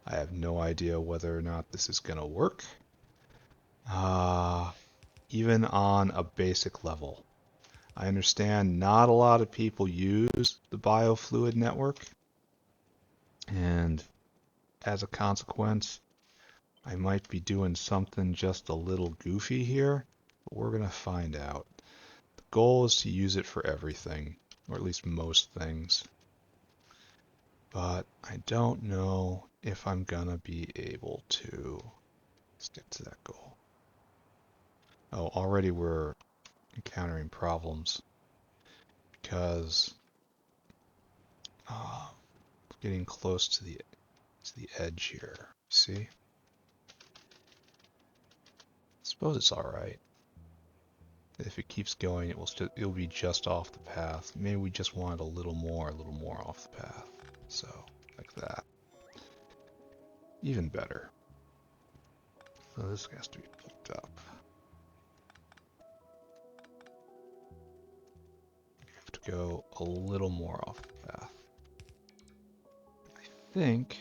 I have no idea whether or not this is going to work. Even on a basic level. I understand not a lot of people use the biofluid network, and as a consequence, I might be doing something just a little goofy here, but we're going to find out. The goal is to use it for everything, or at least most things. But I don't know if I'm going to be able to stick to that goal. Oh, already we're encountering problems because getting close to the edge here. See? I suppose it's alright. If it keeps going, it'll be just off the path. Maybe we just want a little more off the path. So, like that. Even better. So this has to be picked up. You have to go a little more off the path. I think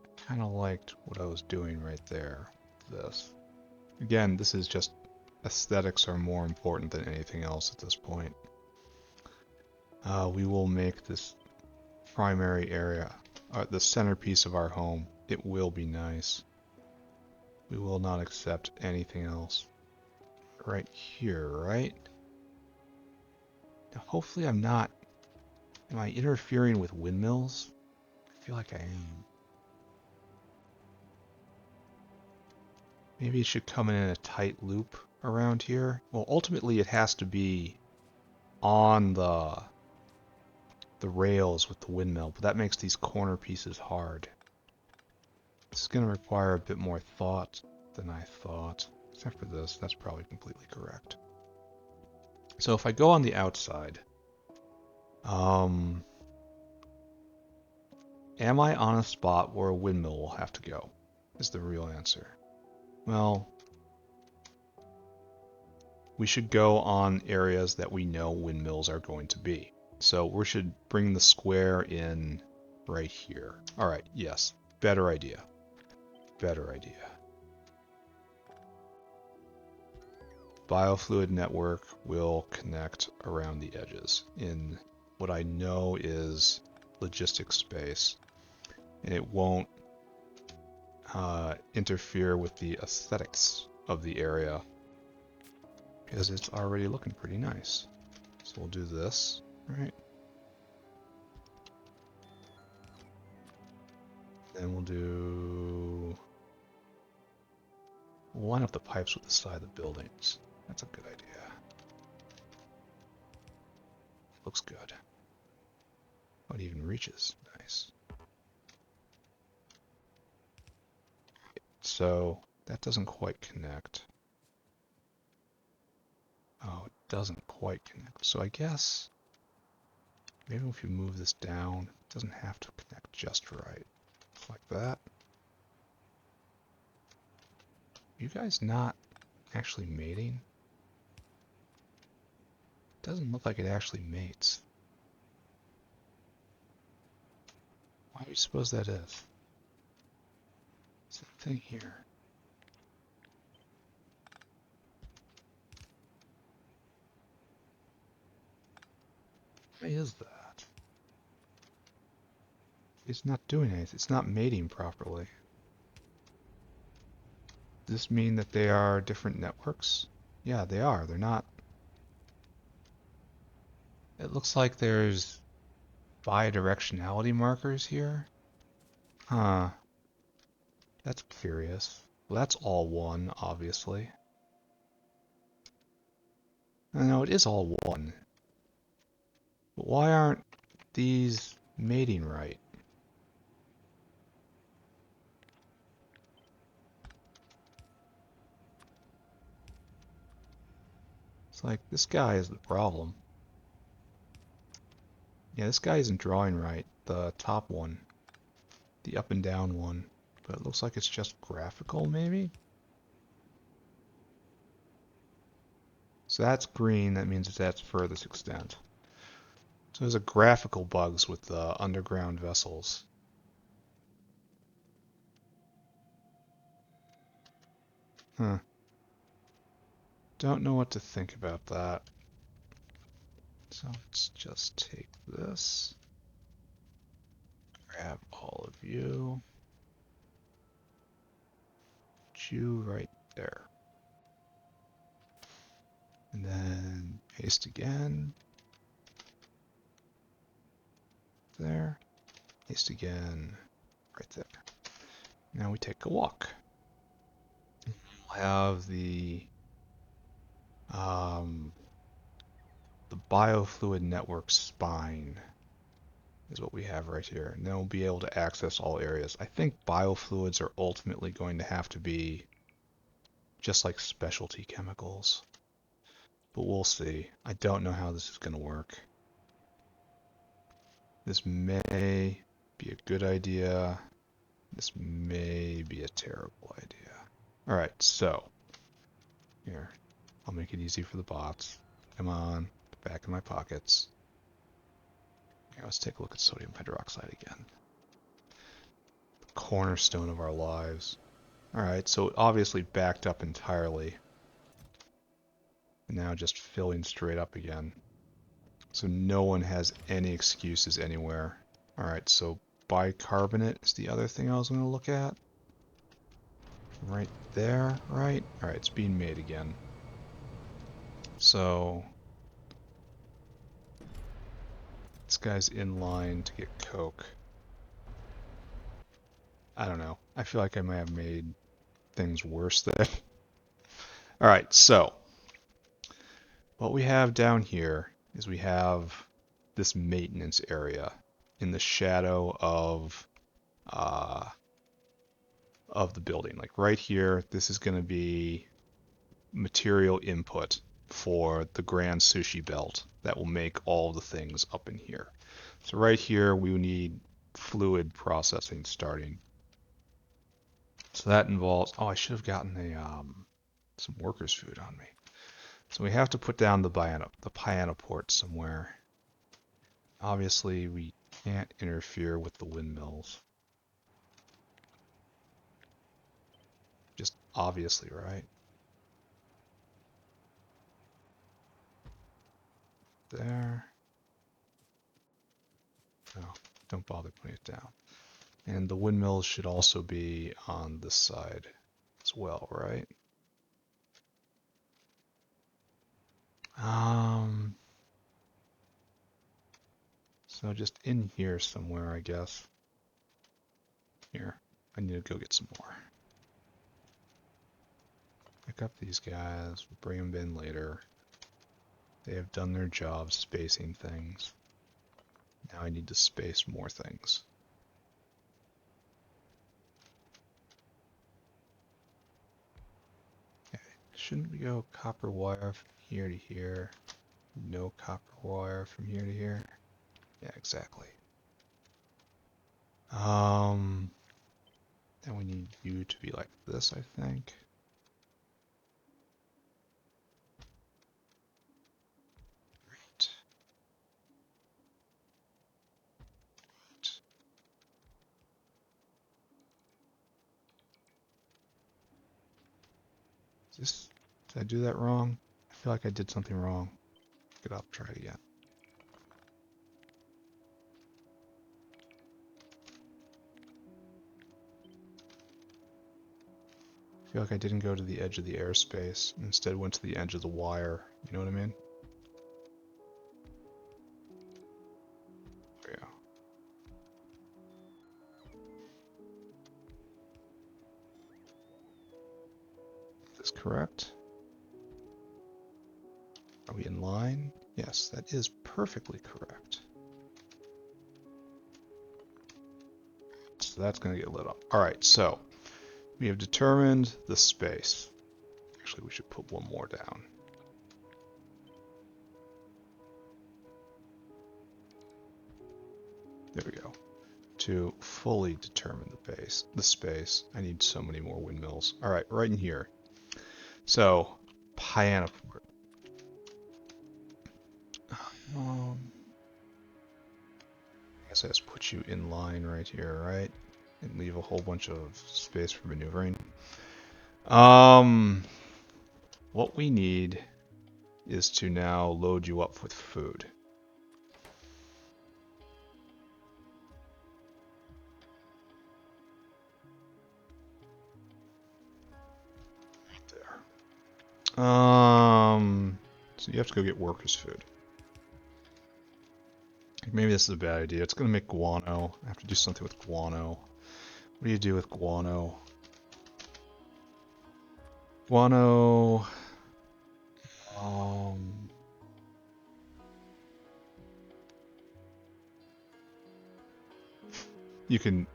I kind of liked what I was doing right there. This. Again, this is just aesthetics are more important than anything else at this point. We will make this primary area the centerpiece of our home. It will be nice. We will not accept anything else. Right here, right? Now, hopefully I'm not... Am I interfering with windmills? I feel like I am. Maybe it should come in a tight loop around here. Well, ultimately it has to be on the rails with the windmill, but that makes these corner pieces hard. This is going to require a bit more thought than I thought. Except for this, that's probably completely correct. So if I go on the outside, am I on a spot where a windmill will have to go? Is the real answer. Well, we should go on areas that we know windmills are going to be. So we should bring the square in right here. All right, yes, better idea. Better idea. Biofluid network will connect around the edges in what I know is logistic space, and it won't interfere with the aesthetics of the area because it's already looking pretty nice. So we'll do this, right? Then we'll line up the pipes with the side of the buildings. That's a good idea. Looks good. Oh, it even reaches. Nice. So that doesn't quite connect. Oh, it doesn't quite connect. So I guess maybe if you move this down, it doesn't have to connect just right. Like that. You guys not actually mating? It doesn't look like it actually mates. Why do you suppose that is? Same thing here. Why is that? It's not doing anything. It's not mating properly. Does this mean that they are different networks? Yeah, they are. They're not. It looks like there's bidirectionality markers here. Huh. That's curious. Well, that's all one, obviously. No, it is all one. But why aren't these mating right? It's like, this guy is the problem. Yeah, this guy isn't drawing right. The top one. The up and down one. But it looks like it's just graphical, maybe? So that's green, that means it's at its furthest extent. So there's a graphical bugs with the underground vessels. Huh. Don't know what to think about that. So let's just take this. Grab all of you. Put you right there. And then paste again. There. Paste again. Right there. Now we take a walk. We'll have the biofluid network spine is what we have right here. And then we'll be able to access all areas. I think biofluids are ultimately going to have to be just like specialty chemicals. But we'll see. I don't know how this is going to work. This may be a good idea. This may be a terrible idea. Alright, so here, I'll make it easy for the bots. Come on, back in my pockets. Here, let's take a look at sodium hydroxide again. The cornerstone of our lives. Alright, so it obviously backed up entirely. And now just filling straight up again. So no one has any excuses anywhere. Alright, so bicarbonate is the other thing I was going to look at. Right there, right? Alright, it's being made again. So this guy's in line to get coke. I don't know. I feel like I may have made things worse there. Alright, so what we have down here is we have this maintenance area in the shadow of the building. Like right here, this is going to be material input for the grand sushi belt that will make all the things up in here. So right here, we need fluid processing starting. So that involves, oh, I should have gotten some workers' food on me. So we have to put down the Pyanoport somewhere. Obviously, we can't interfere with the windmills. Just obviously, right? There. No, don't bother putting it down. And the windmills should also be on this side as well, right? So just in here somewhere, I guess. Here, I need to go get some more. Pick up these guys, we'll bring them in later. They have done their job spacing things. Now I need to space more things. Okay, shouldn't we go copper wire from here to here? No copper wire from here to here? Yeah, exactly. Then we need you to be like this, I think. Great. Did I do that wrong? I feel like I did something wrong. Get up, try it again. I feel like I didn't go to the edge of the airspace. Instead went to the edge of the wire. You know what I mean? Yeah. Is this correct? Are we in line? Yes, that is perfectly correct. So that's going to get lit up. All right, so we have determined the space. Actually, we should put one more down. There we go. To fully determine the space, I need so many more windmills. All right, right in here. So, Pyanodon. I guess I just put you in line right here, right? And leave a whole bunch of space for maneuvering. What we need is to now load you up with food. So you have to go get workers' food. Maybe this is a bad idea. It's going to make guano. I have to do something with guano. What do you do with guano? Guano... you can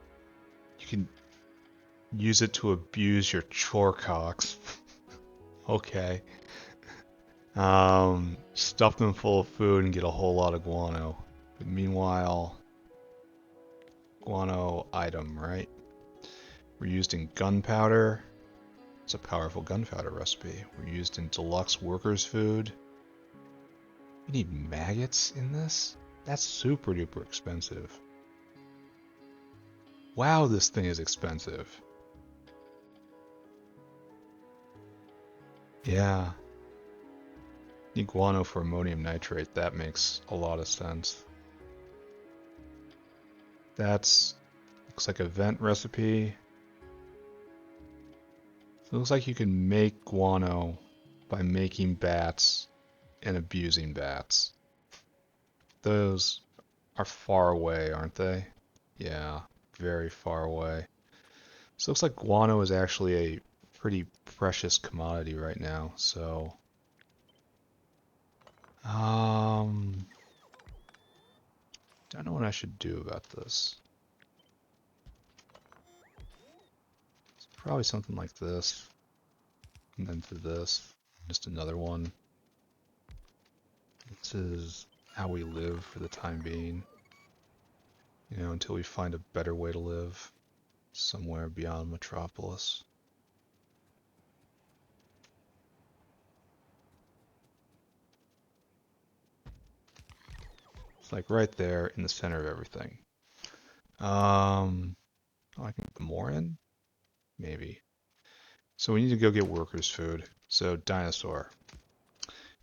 use it to abuse your chore cocks. Okay. Stuff them full of food and get a whole lot of guano. But meanwhile, guano item, right? We're used in gunpowder. It's a powerful gunpowder recipe. We're used in deluxe workers' food. We need maggots in this? That's super duper expensive. Wow, this thing is expensive. Yeah. Need guano for ammonium nitrate. That makes a lot of sense. That's looks like a vent recipe. So it looks like you can make guano by making bats and abusing bats. Those are far away, aren't they? Yeah, very far away. So it looks like guano is actually a pretty precious commodity right now, so... don't know what I should do about this. It's probably something like this. And then to this. Just another one. This is how we live for the time being. You know, until we find a better way to live somewhere beyond Metropolis. It's like right there in the center of everything. Oh, I can put more in? Maybe. So we need to go get workers' food. So dinosaur,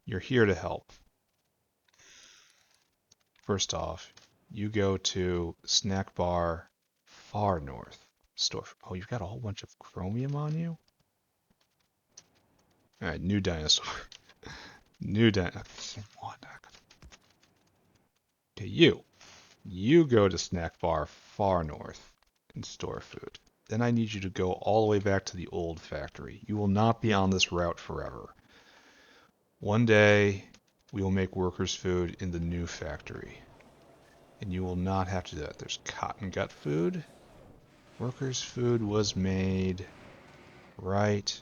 you're here to help. First off, you go to snack bar far north store. Oh, you've got a whole bunch of chromium on you? Alright, new dinosaur. New dinosaur. Okay, you go to snack bar far north and store food. Then I need you to go all the way back to the old factory. You will not be on this route forever. One day, we will make workers' food in the new factory. And you will not have to do that. There's cotton gut food. Workers' food was made right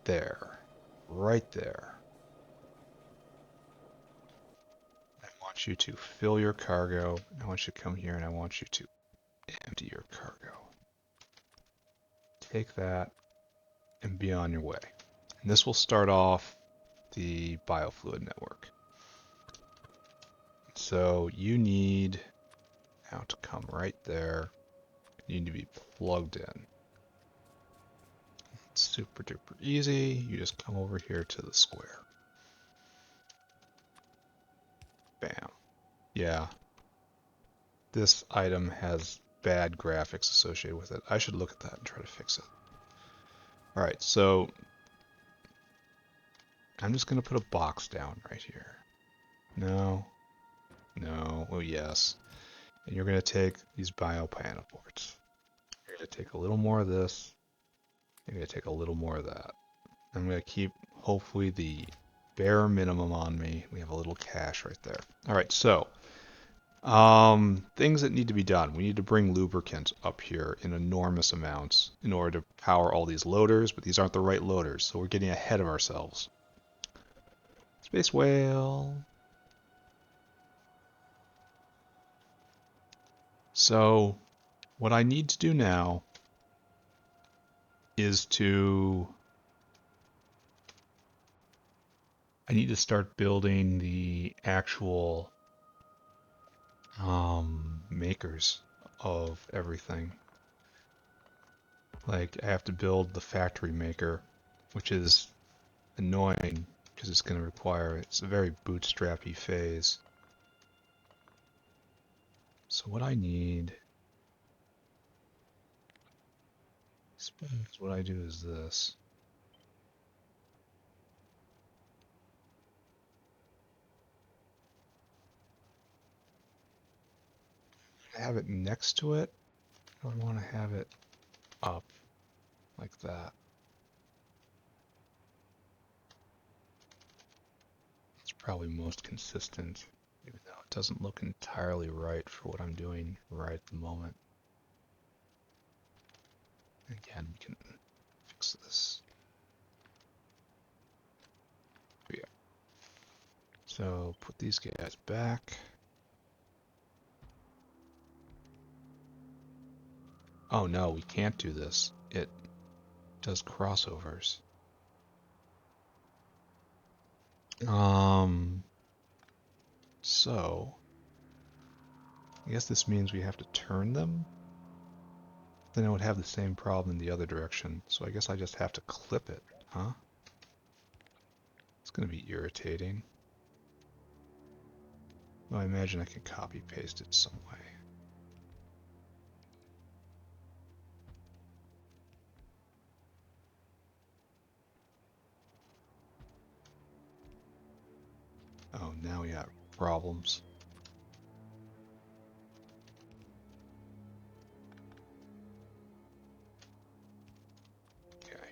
there. Right there. I want you to fill your cargo. I want you to come here and I want you to empty your cargo. Take that and be on your way. And this will start off the biofluid network. So you need now to come right there. You need to be plugged in. It's super duper easy. You just come over here to the square. Bam. Yeah. This item has bad graphics associated with it. I should look at that and try to fix it. Alright, so I'm just going to put a box down right here. No. No. Oh, yes. And you're going to take these biopyanoports. You're going to take a little more of this. You're going to take a little more of that. I'm going to keep, hopefully, the bare minimum on me. We have a little cache right there. Alright, so things that need to be done. We need to bring lubricant up here in enormous amounts in order to power all these loaders, but these aren't the right loaders, so we're getting ahead of ourselves. Space whale. So what I need to do now is I need to start building the actual makers of everything. Like, I have to build the factory maker, which is annoying because it's going to require, it's a very bootstrappy phase. So what I need, I suppose what I do is this. I have it next to it, or I want to have it up like that. It's probably most consistent, even though it doesn't look entirely right for what I'm doing right at the moment. Again, we can fix this. Yeah. So put these guys back. Oh no, we can't do this. It does crossovers. So I guess this means we have to turn them. Then it would have the same problem in the other direction. So I guess I just have to clip it, huh? It's gonna be irritating. Well, I imagine I can copy paste it some way. Oh, now we got problems. Okay.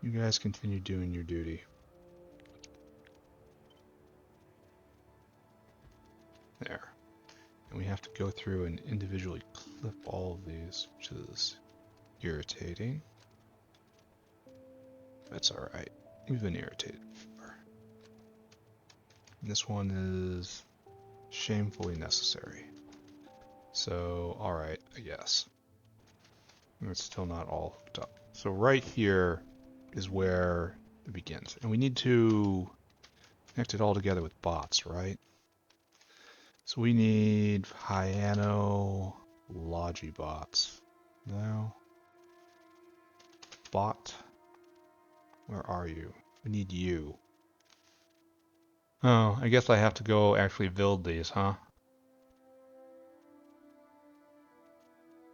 You guys continue doing your duty. There. And we have to go through and individually clip all of these, which is irritating. That's alright. We've been irritated before. And this one is shamefully necessary. So, alright, I guess. And it's still not all hooked up. So right here is where it begins. And we need to connect it all together with bots, right? So we need Hyano Logi bots. No. Bot. Where are you? We need you. Oh, I guess I have to go actually build these, huh?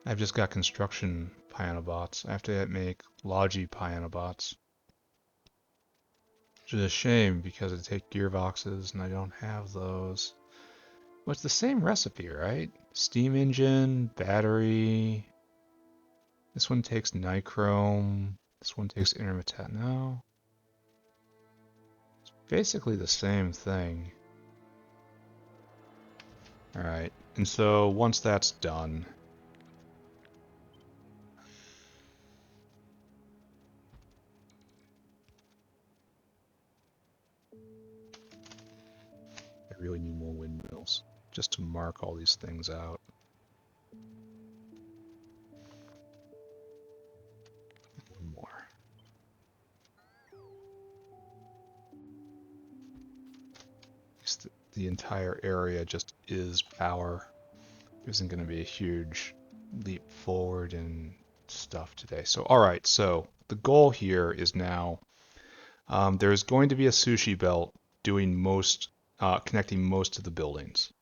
I've just got construction Pyanobots. I have to make Logi Pyanobots. Which is a shame because it takes gearboxes and I don't have those. Well, it's the same recipe, right? Steam engine, battery. This one takes nichrome. This one takes intermittent. No. It's basically the same thing. Alright, and so once that's done, I really need more windmills just to mark all these things out. One more. The entire area just is power. There isn't going to be a huge leap forward in stuff today. So, alright, so the goal here is now there's going to be a sushi belt doing connecting most of the buildings.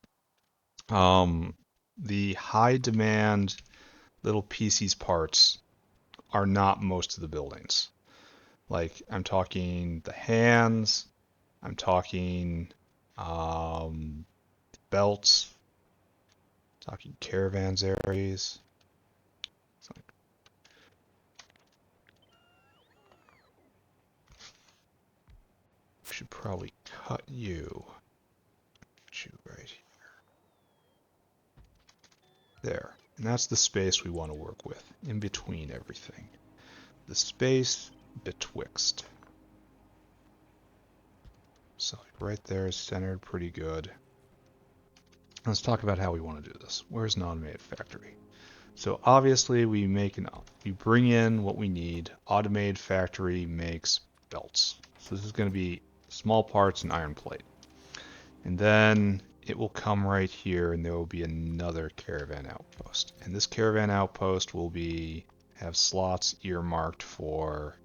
the high demand little pieces parts are not most of the buildings. Like, I'm talking the hands, I'm talking belts, talking caravans areas. Should probably cut you. Shoot right here. There. And that's the space we want to work with, in between everything. The space betwixt. So right there is centered pretty good. Let's talk about how we want to do this. Where's an automated factory? So obviously we bring in what we need. Automated factory makes belts. So this is going to be small parts and iron plate. And then it will come right here and there will be another caravan outpost. And this caravan outpost will have slots earmarked for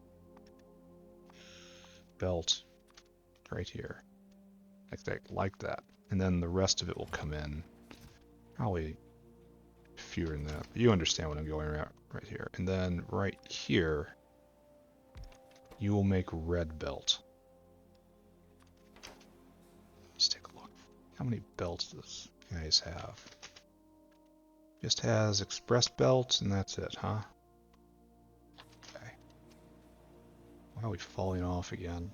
belt right here. Like that. And then the rest of it will come in. Probably fewer than that. But you understand what I'm going around right here. And then right here, you will make red belt. Let's take a look. How many belts does guys have? Just has express belts and that's it, huh? Okay. Why are we falling off again?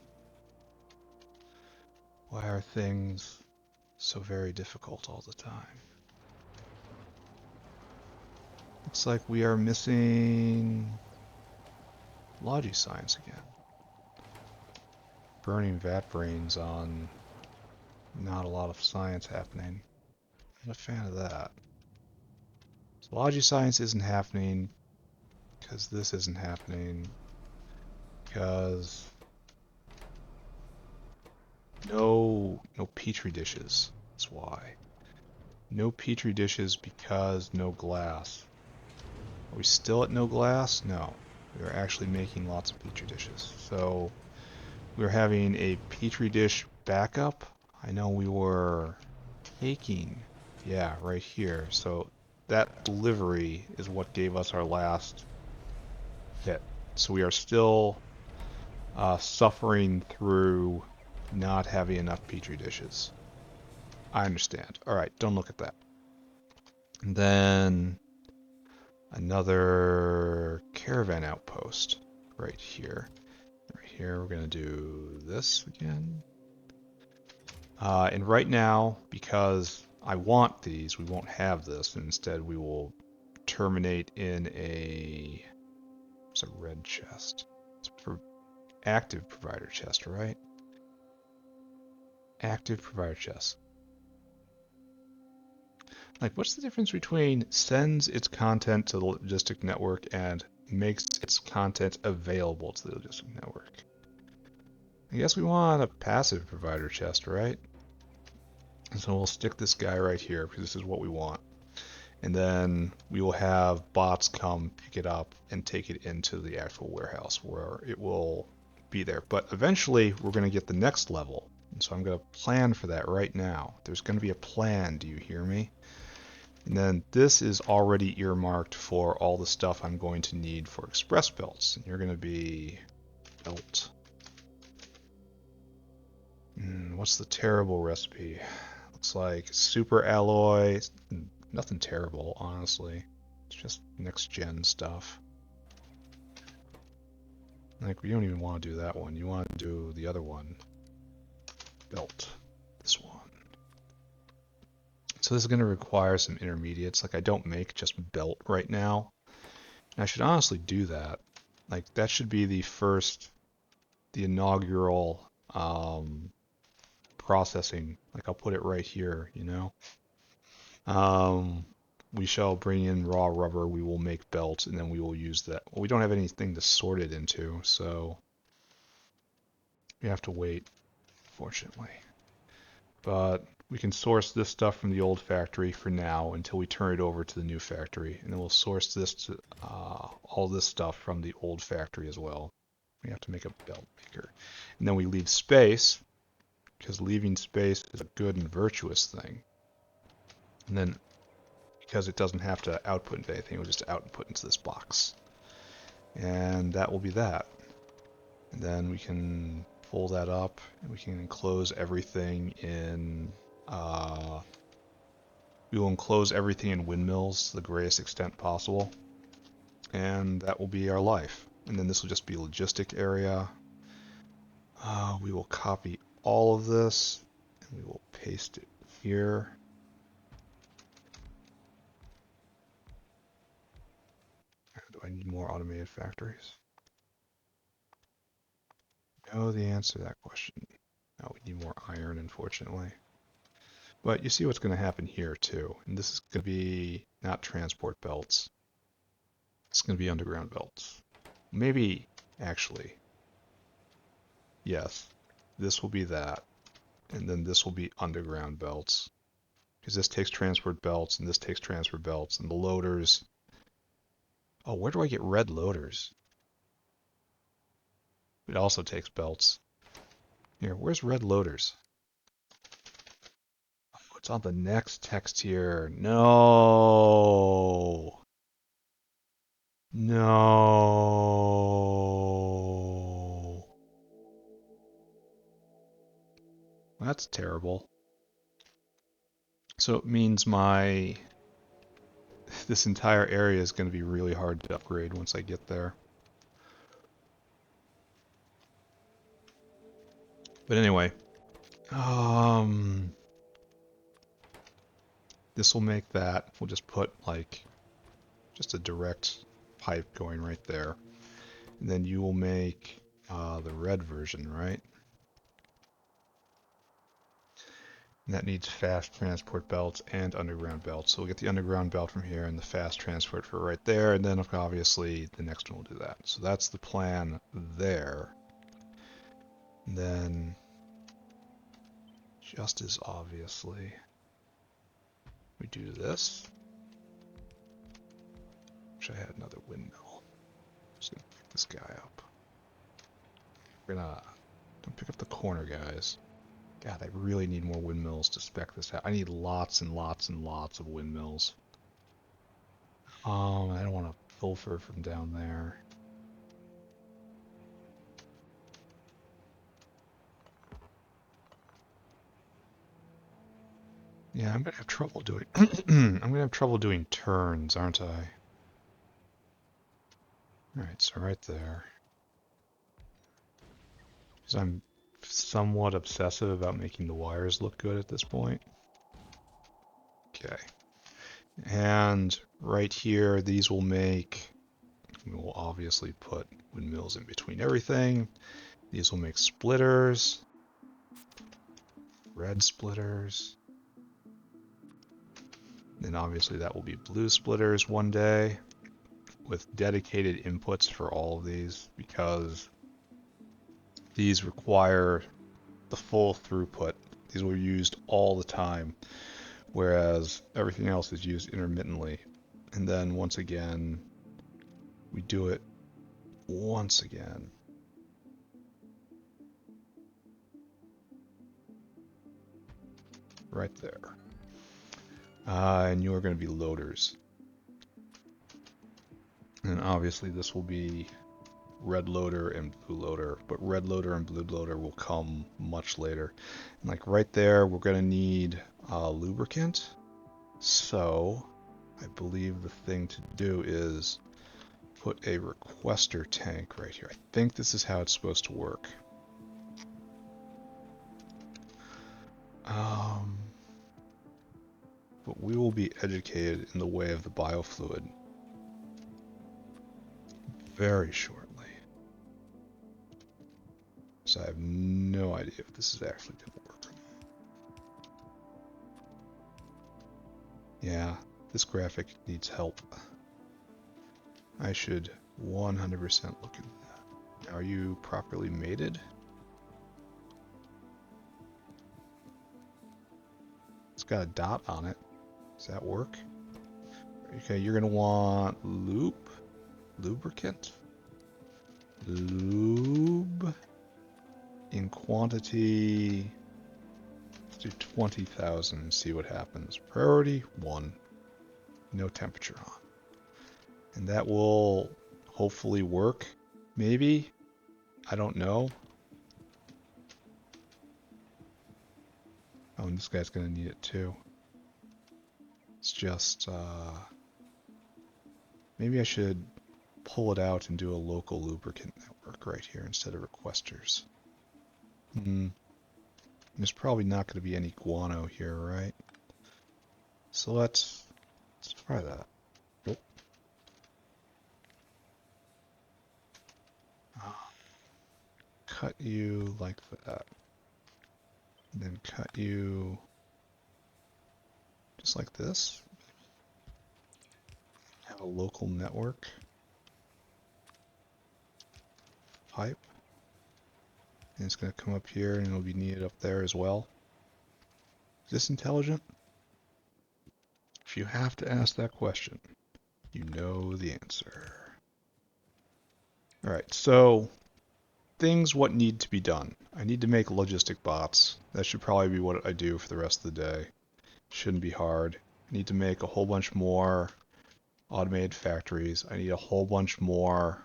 Why are things so very difficult all the time? Looks like we are missing logi signs again. Burning vat brains on not a lot of science happening. Not a fan of that. So logi science isn't happening because this isn't happening because no petri dishes. That's why. No petri dishes because no glass. Are we still at no glass? No. We are actually making lots of petri dishes. So we're having a petri dish backup. I know we were taking, yeah, right here. So that delivery is what gave us our last hit. So we are still suffering through not having enough petri dishes. I understand. All right, don't look at that. And then another caravan outpost right here. Right here, we're going to do this again. And right now, because I want these, we won't have this. And instead, we will terminate in it's a red chest. It's for active provider chest, right? Active provider chest. Like, what's the difference between sends its content to the logistic network and makes its content available to the logistic network? I guess we want a passive provider chest, right? So we'll stick this guy right here because this is what we want. And then we will have bots come pick it up and take it into the actual warehouse where it will be there. But eventually we're going to get the next level. And so I'm going to plan for that right now. There's going to be a plan, do you hear me? And then this is already earmarked for all the stuff I'm going to need for express belts. And you're going to be belt. What's the terrible recipe? Looks like super alloy. Nothing terrible, honestly. It's just next gen stuff. Like, we don't even want to do that one. You want to do the other one. Belt. This one. So this is going to require some intermediates. Like, I don't make just belt right now. And I should honestly do that. Like, that should be the inaugural processing. Like, I'll put it right here, you know? We shall bring in raw rubber, we will make belts, and then we will use that. Well, we don't have anything to sort it into, so we have to wait, fortunately. But we can source this stuff from the old factory for now until we turn it over to the new factory, and then we'll source all this stuff from the old factory as well. We have to make a belt maker. And then we leave space, because leaving space is a good and virtuous thing. And then because it doesn't have to output into anything, it will just output into this box. And that will be that. And then we can pull that up, and we can enclose everything in... we will enclose everything in windmills to the greatest extent possible. And that will be our life. And then this will just be logistic area. We will copy all of this, and we will paste it here. Do I need more automated factories? No, the answer to that question. No, we need more iron, unfortunately. But you see what's going to happen here, too. And this is going to be not transport belts. It's going to be underground belts. Maybe, actually, yes, this will be that. And then this will be underground belts. Because this takes transport belts, and this takes transport belts, and the loaders... Oh, where do I get red loaders? It also takes belts. Here, where's red loaders? Oh, it's on the next text here. No. No. That's terrible. So it means this entire area is going to be really hard to upgrade once I get there. But anyway, this will make that. We'll just put like just a direct pipe going right there. And then you will make the red version, right? And that needs fast transport belts and underground belts. So we'll get the underground belt from here and the fast transport for right there. And then obviously the next one will do that. So that's the plan there. And then just as obviously, we do this. Wish I had another windmill. Just gonna pick this guy up. We're gonna don't pick up the corner guys. God, I really need more windmills to spec this out. I need lots and lots and lots of windmills. I don't want to pilfer from down there. Yeah, I'm gonna have trouble doing. I'm gonna have trouble doing turns, aren't I? All right, so right there. Because I'm somewhat obsessive about making the wires look good at this point. Okay. And right here, these will make, we will obviously put windmills in between everything. These will make splitters, red splitters. Then obviously that will be blue splitters one day with dedicated inputs for all of these because these require the full throughput. These were used all the time, whereas everything else is used intermittently. And then once again, we do it once again. Right there. And you are going to be loaders. And obviously this will be red loader and blue loader, but red loader and blue loader will come much later. And like right there, we're going to need lubricant. So I believe the thing to do is put a requester tank right here. I think this is how it's supposed to work. But we will be educated in the way of the biofluid very shortly. So I have no idea if this is actually going to work. Yeah, this graphic needs help. I should 100% look at that. Are you properly mated? It's got a dot on it. Does that work? Okay, you're going to want lubricant, lube, in quantity, let's do 20,000 and see what happens. Priority 1. no temperature on. And that will hopefully work, maybe. I don't know. Oh, and this guy's going to need it too. It's just, maybe I should pull it out and do a local lubricant network right here instead of requesters. There's probably not going to be any guano here, right? So let's try that. Cut you like that. And then cut you just like this. Have a local network pipe. And it's going to come up here and it'll be needed up there as well. Is this intelligent? If you have to ask that question, you know the answer. Alright, so what need to be done. I need to make logistic bots. That should probably be what I do for the rest of the day. Shouldn't be hard. I need to make a whole bunch more automated factories. I need a whole bunch more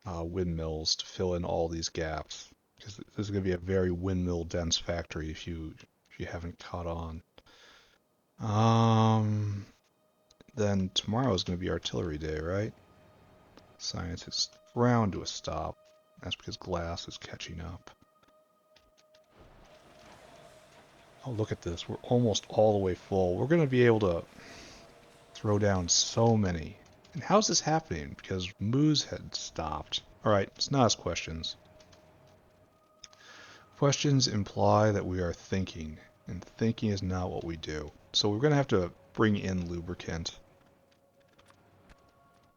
windmills to fill in all these gaps, because this is going to be a very windmill dense factory if you haven't caught on. Then tomorrow is going to be artillery day, right? Science is ground to a stop. That's because glass is catching up. Oh, look at this. We're almost all the way full. We're going to be able to throw down so many. And how's this happening? Because Moose had stopped. Alright, let's not ask questions. Questions imply that we are thinking, and thinking is not what we do. So we're going to have to bring in lubricant.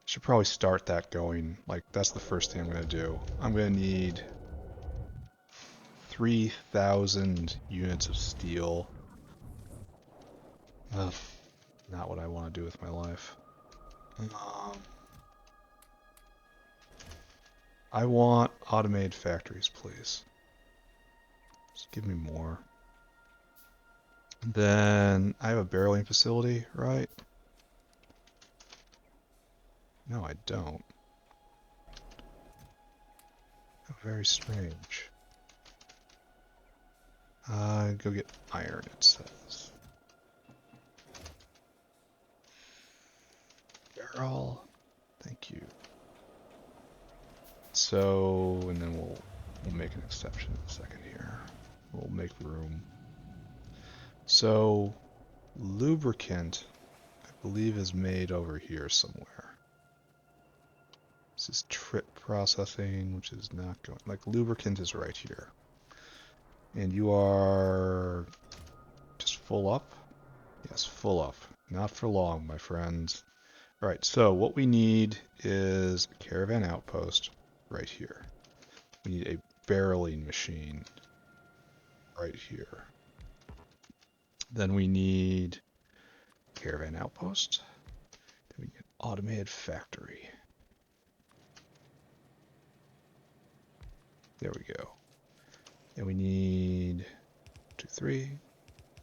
Should probably start that going. Like, that's the first thing I'm going to do. I'm going to need 3,000 units of steel. Ugh, not what I want to do with my life. I want automated factories, please. Just give me more. Then I have a barreling facility, right? No, I don't. Oh, very strange. Go get iron, it says. Barrel. Thank you. So, and then we'll make an exception in a second here. We'll make room. So, lubricant, I believe, is made over here somewhere. This is trip processing, which is not going... Like, lubricant is right here. And you are just full up? Yes, full up. Not for long, my friends. Alright, so what we need is a caravan outpost right here. We need a barreling machine right here. Then we need caravan outpost. Then we get automated factory. There we go. And we need 2, 3,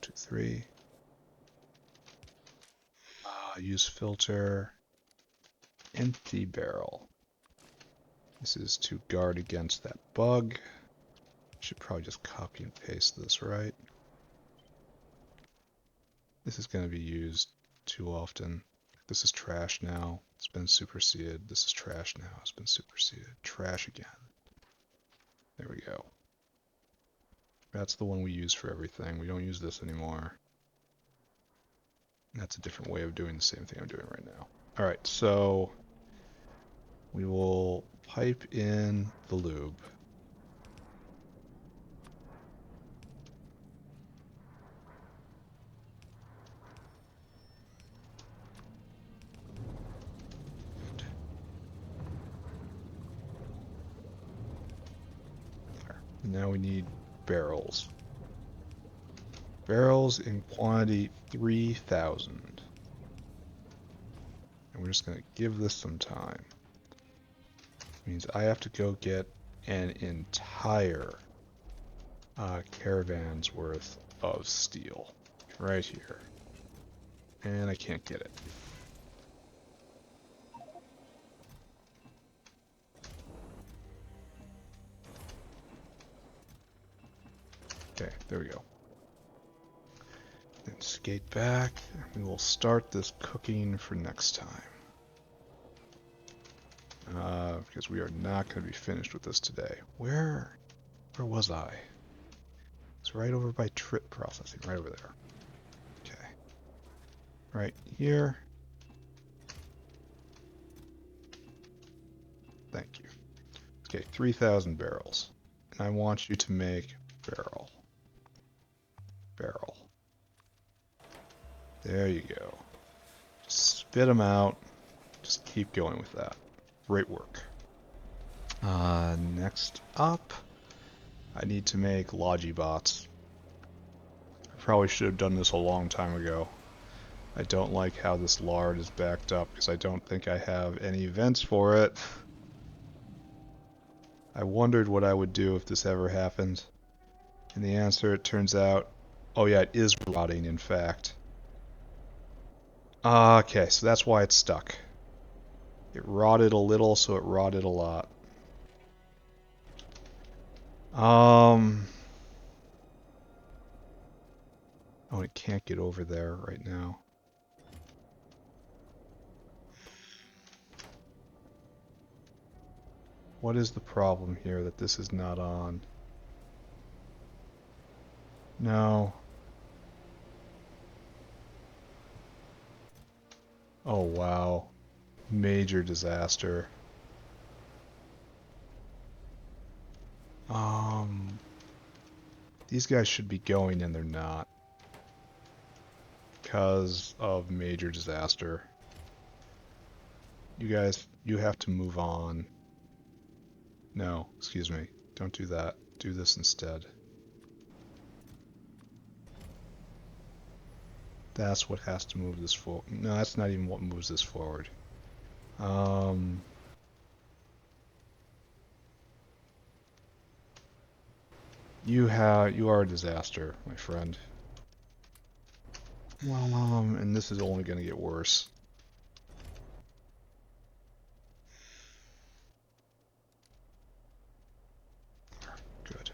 2, 3. Use filter. Empty barrel. This is to guard against that bug. Should probably just copy and paste this, right? This is going to be used too often. This is trash now. It's been superseded. This is trash now. It's been superseded. Trash again. There we go. That's the one we use for everything. We don't use this anymore. That's a different way of doing the same thing I'm doing right now. Alright, so we will pipe in the lube. There. Now we need barrels. Barrels in quantity 3,000. And we're just going to give this some time. Means I have to go get an entire caravans worth of steel right here. And I can't get it. Okay, there we go. Then skate back, and we will start this cooking for next time. Because we are not going to be finished with this today. Where was I? It's right over by trip processing, right over there. Okay. Right here. Thank you. Okay, 3,000 barrels. And I want you to make barrel. Barrel. There you go. Just spit them out. Just keep going with that. Great work. Next up, I need to make logi bots. I probably should have done this a long time ago. I don't like how this lard is backed up because I don't think I have any vents for it. I wondered what I would do if this ever happened. And the answer, it turns out, oh yeah, it is rotting in fact. Okay, so that's why it's stuck. It rotted a little, so it rotted a lot. Oh, it can't get over there right now. What is the problem here that this is not on? No. Oh wow. Major disaster. These guys should be going and they're not. Because of major disaster. You guys, you have to move on. No, excuse me. Don't do that. Do this instead. That's what has to move this forward. No, that's not even what moves this forward. You are a disaster, my friend. And this is only going to get worse. Good.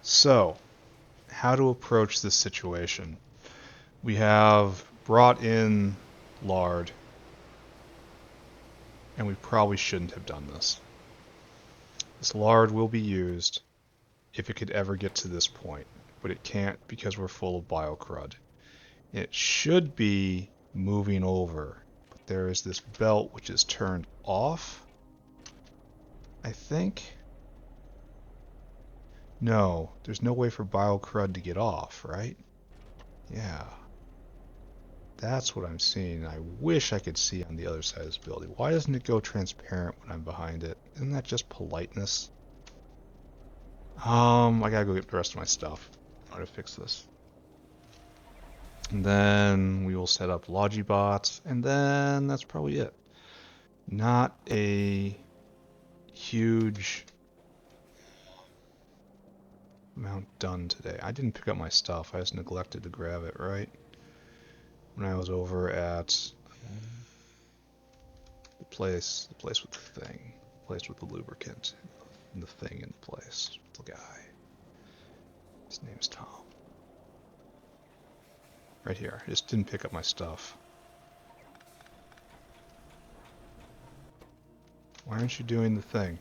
So, how to approach this situation? We have brought in lard, and we probably shouldn't have done this. This lard will be used if it could ever get to this point, but it can't because we're full of biocrud. It should be moving over, but there is this belt which is turned off, I think. No, there's no way for biocrud to get off, right? Yeah. That's what I'm seeing. I wish I could see on the other side of this building. Why doesn't it go transparent when I'm behind it? Isn't that just politeness? I gotta go get the rest of my stuff. I'm gonna fix this. And then we will set up logibots, and then that's probably it. Not a huge amount done today. I didn't pick up my stuff. I just neglected to grab it, right? When I was over at the place with the thing, the place with the lubricant, and the thing in the place, the guy. His name's Tom. Right here. I just didn't pick up my stuff. Why aren't you doing the thing?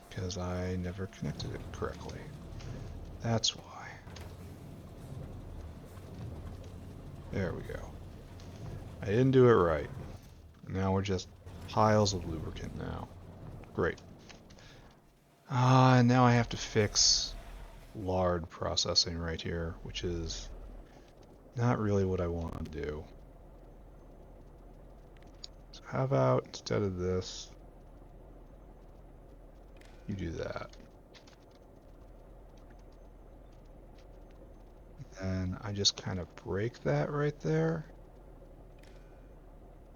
Because I never connected it correctly. That's why. There we go. I didn't do it right. Now we're just piles of lubricant now. Great. And now I have to fix lard processing right here, which is not really what I want to do. So how about instead of this, you do that. And I just kind of break that right there.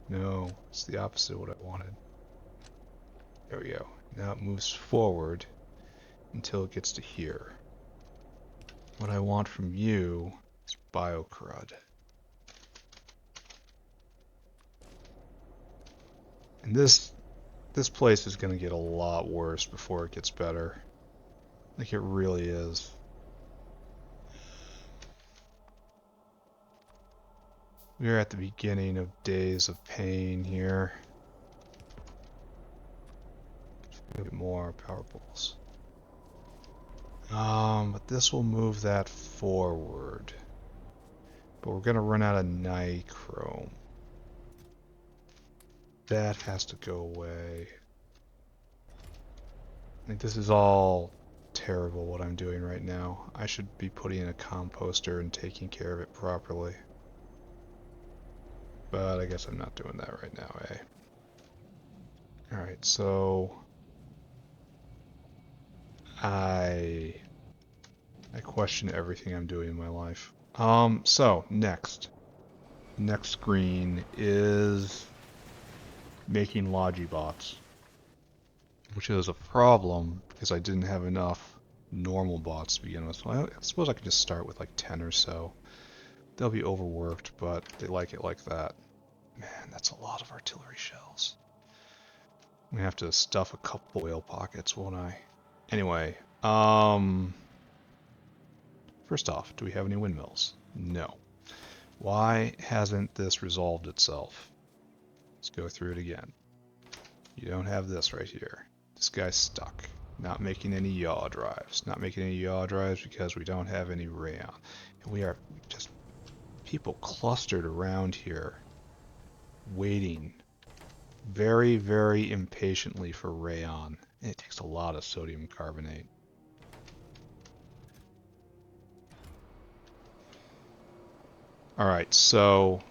No, it's the opposite of what I wanted. There we go. Now it moves forward. until it gets to here. What I want from you is biocrud. And this place is going to get a lot worse before it gets better. Like it really is. We're at the beginning of days of pain here. A bit more power poles. But this will move that forward. But we're gonna run out of nichrome. That has to go away. I think this is all terrible what I'm doing right now. I should be putting in a composter and taking care of it properly. But I guess I'm not doing that right now, eh? Alright, so I question everything I'm doing in my life. So next screen is making logi bots, which is a problem because I didn't have enough normal bots to begin with. So I suppose I could just start with like 10 or so. They'll be overworked, but they like it like that. Man, that's a lot of artillery shells. I'm gonna have to stuff a couple whale pockets, won't I? Anyway, first off, do we have any windmills? No. Why hasn't this resolved itself? Let's go through it again. You don't have this right here. This guy's stuck. Not making any yaw drives. Not making any yaw drives because we don't have any rayon. And we are just people clustered around here waiting very, very impatiently for rayon. And it takes a lot of sodium carbonate. Alright, so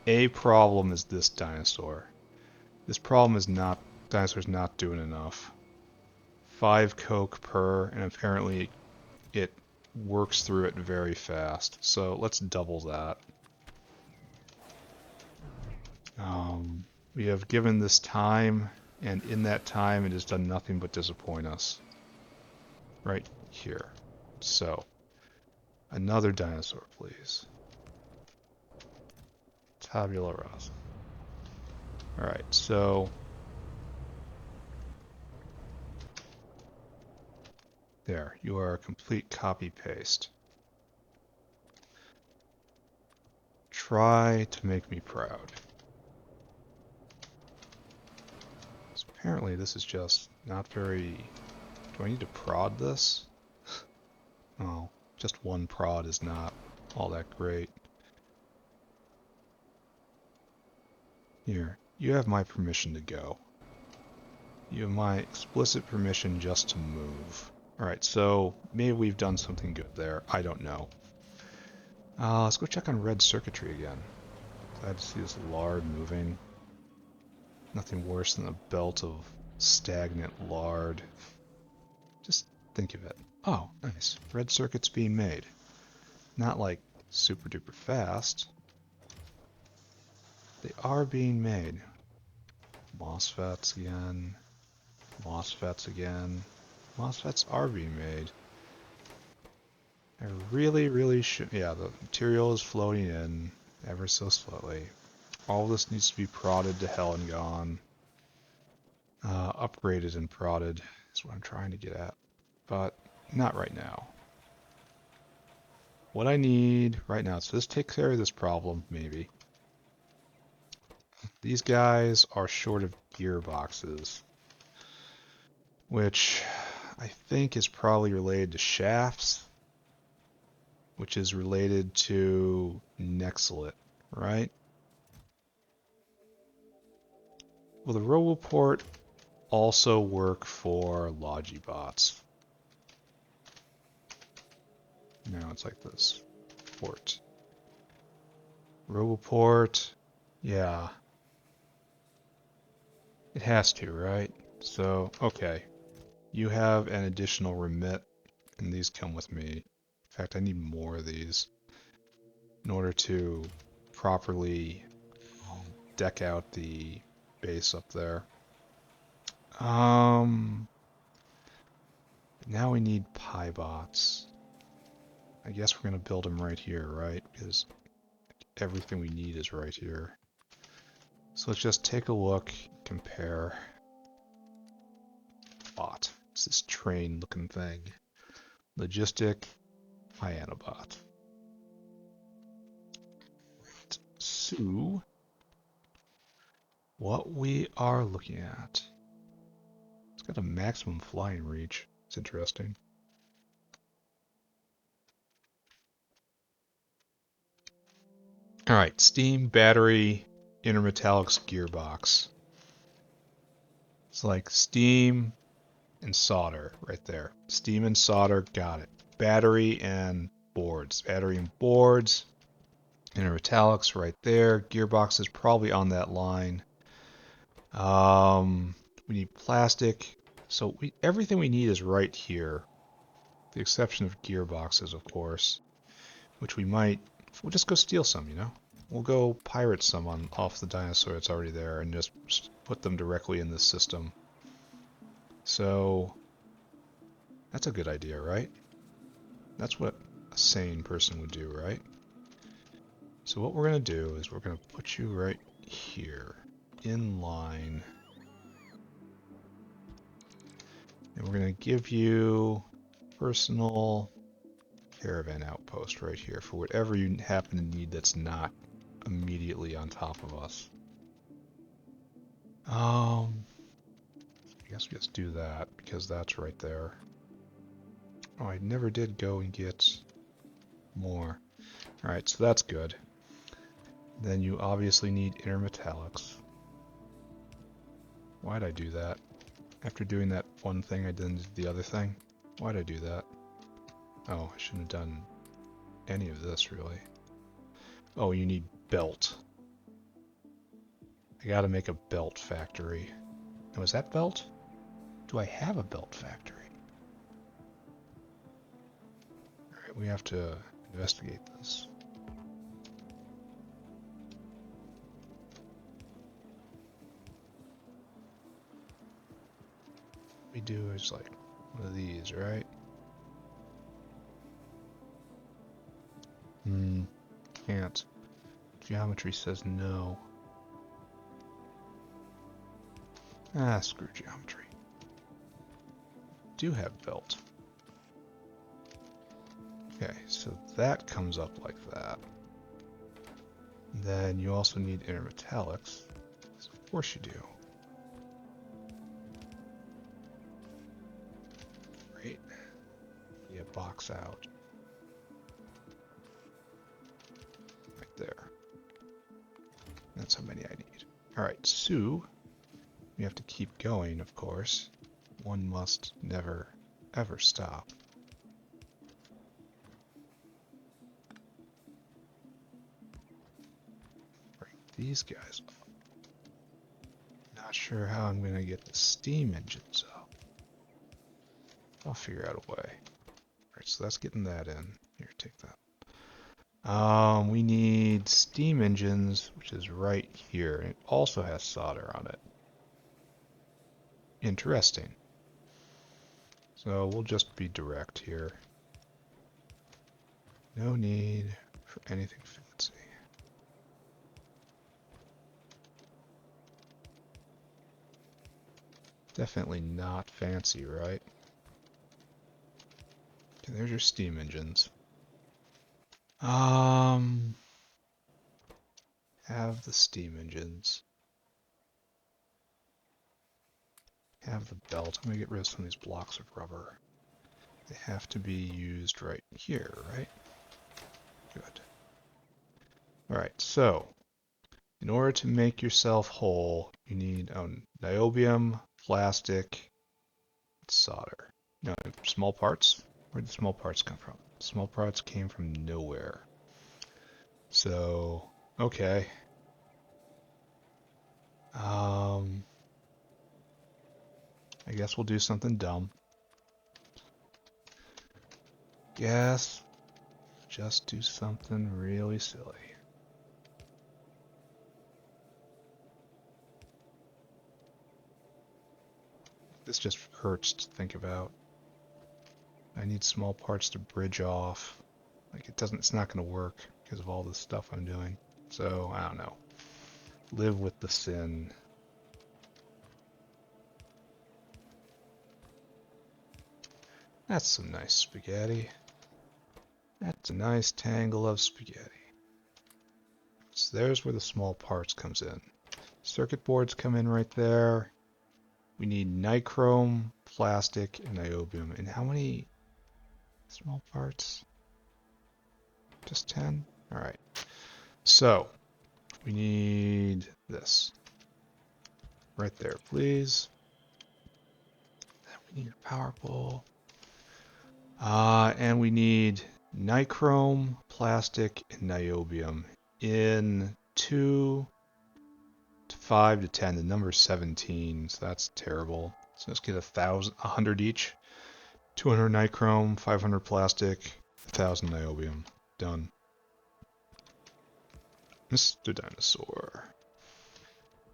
a problem is this dinosaur. This problem is not, dinosaur's not doing enough. 5 coke per, and apparently it works through it very fast. So let's double that. We have given this time, and in that time it has done nothing but disappoint us. Right here. So, another dinosaur, please. Tabula rasa. Alright, so there, you are a complete copy-paste. Try to make me proud. So apparently this is just not very... Do I need to prod this? Oh, just one prod is not all that great. Here, you have my permission to go. You have my explicit permission just to move. Alright, so maybe we've done something good there. I don't know. Let's go check on red circuitry again. Glad to see this lard moving. Nothing worse than a belt of stagnant lard. Just think of it. Oh, nice. Red circuits being made. Not like super duper fast. They are being made. MOSFETs again. MOSFETs again. MOSFETs are being made. I really, really should... Yeah, the material is floating in ever so slowly. All this needs to be prodded to hell and gone. Upgraded and prodded is what I'm trying to get at. But not right now. What I need right now, so this takes care of this problem, maybe. These guys are short of gearboxes, which I think is probably related to shafts, which is related to Nexelit, right? Will the RoboPort also work for Logibots? No, it's like this. Port. RoboPort. Yeah. It has to, right? So, okay. You have an additional remit, and these come with me. In fact, I need more of these in order to properly deck out the base up there. Now we need pibots. I guess we're going to build them right here, right? Because everything we need is right here. So let's just take a look, compare. Bot. It's this train looking thing. Logistic, Pyanodon. So, what we are looking at. It's got a maximum flying reach. It's interesting. Alright, steam, battery, intermetallics, gearbox. It's like steam and solder right there. Steam and solder, got it. Battery and boards. Battery and boards. Intermetallics right there. Gearbox is probably on that line. We need plastic. So everything we need is right here. The exception of gearboxes, of course. Which we'll just go steal some, you know? We'll go pirate some off the dinosaur that's already there and just put them directly in this system. So, that's a good idea, right? That's what a sane person would do, right? So what we're going to do is we're going to put you right here, in line. And we're going to give you personal caravan outpost right here for whatever you happen to need that's not immediately on top of us. I guess we just do that because that's right there. Oh, I never did go and get more. Alright, so that's good. Then you obviously need intermetallics. Why'd I do that? After doing that one thing, I did the other thing? Why'd I do that? Oh, I shouldn't have done any of this, really. Oh, you need belt. I gotta make a belt factory. Now, is that belt? Do I have a belt factory? Alright, we have to investigate this. What we do is like one of these, right? Can't. Geometry says no. Ah, screw geometry. Do have belt. Okay, so that comes up like that. Then you also need intermetallics. So of course you do. Great. Yeah, box out. Right there. That's how many I need. Alright, so we have to keep going, of course. One must never, ever stop. Bring these guys up. Not sure how I'm going to get the steam engines up. I'll figure out a way. Alright, so that's getting that in. Here, take that. We need steam engines, which is right here. It also has solder on it. Interesting. So we'll just be direct here. No need for anything fancy. Definitely not fancy, right? Okay, there's your steam engines. Have the steam engines. Have the belt. I'm gonna get rid of some of these blocks of rubber. They have to be used right here, right? Good. Alright, so in order to make yourself whole, you need niobium, plastic, solder. No, small parts? Where did the small parts come from? Small parts came from nowhere. So, okay. I guess we'll do something dumb. Guess just do something really silly. This just hurts to think about. I need small parts to bridge off. Like it's not going to work because of all this stuff I'm doing. So, I don't know. Live with the sin. That's some nice spaghetti. That's a nice tangle of spaghetti. So there's where the small parts comes in. Circuit boards come in right there. We need nichrome, plastic, and niobium. And how many small parts? Just 10? Alright. So, we need this. Right there, please. Then we need a power pole. And we need nichrome, plastic, and niobium in 2 to 5 to 10. The number is 17, so that's terrible. So let's get 100 each. 200 nichrome, 500 plastic, 1000 niobium. Done. Mr. Dinosaur.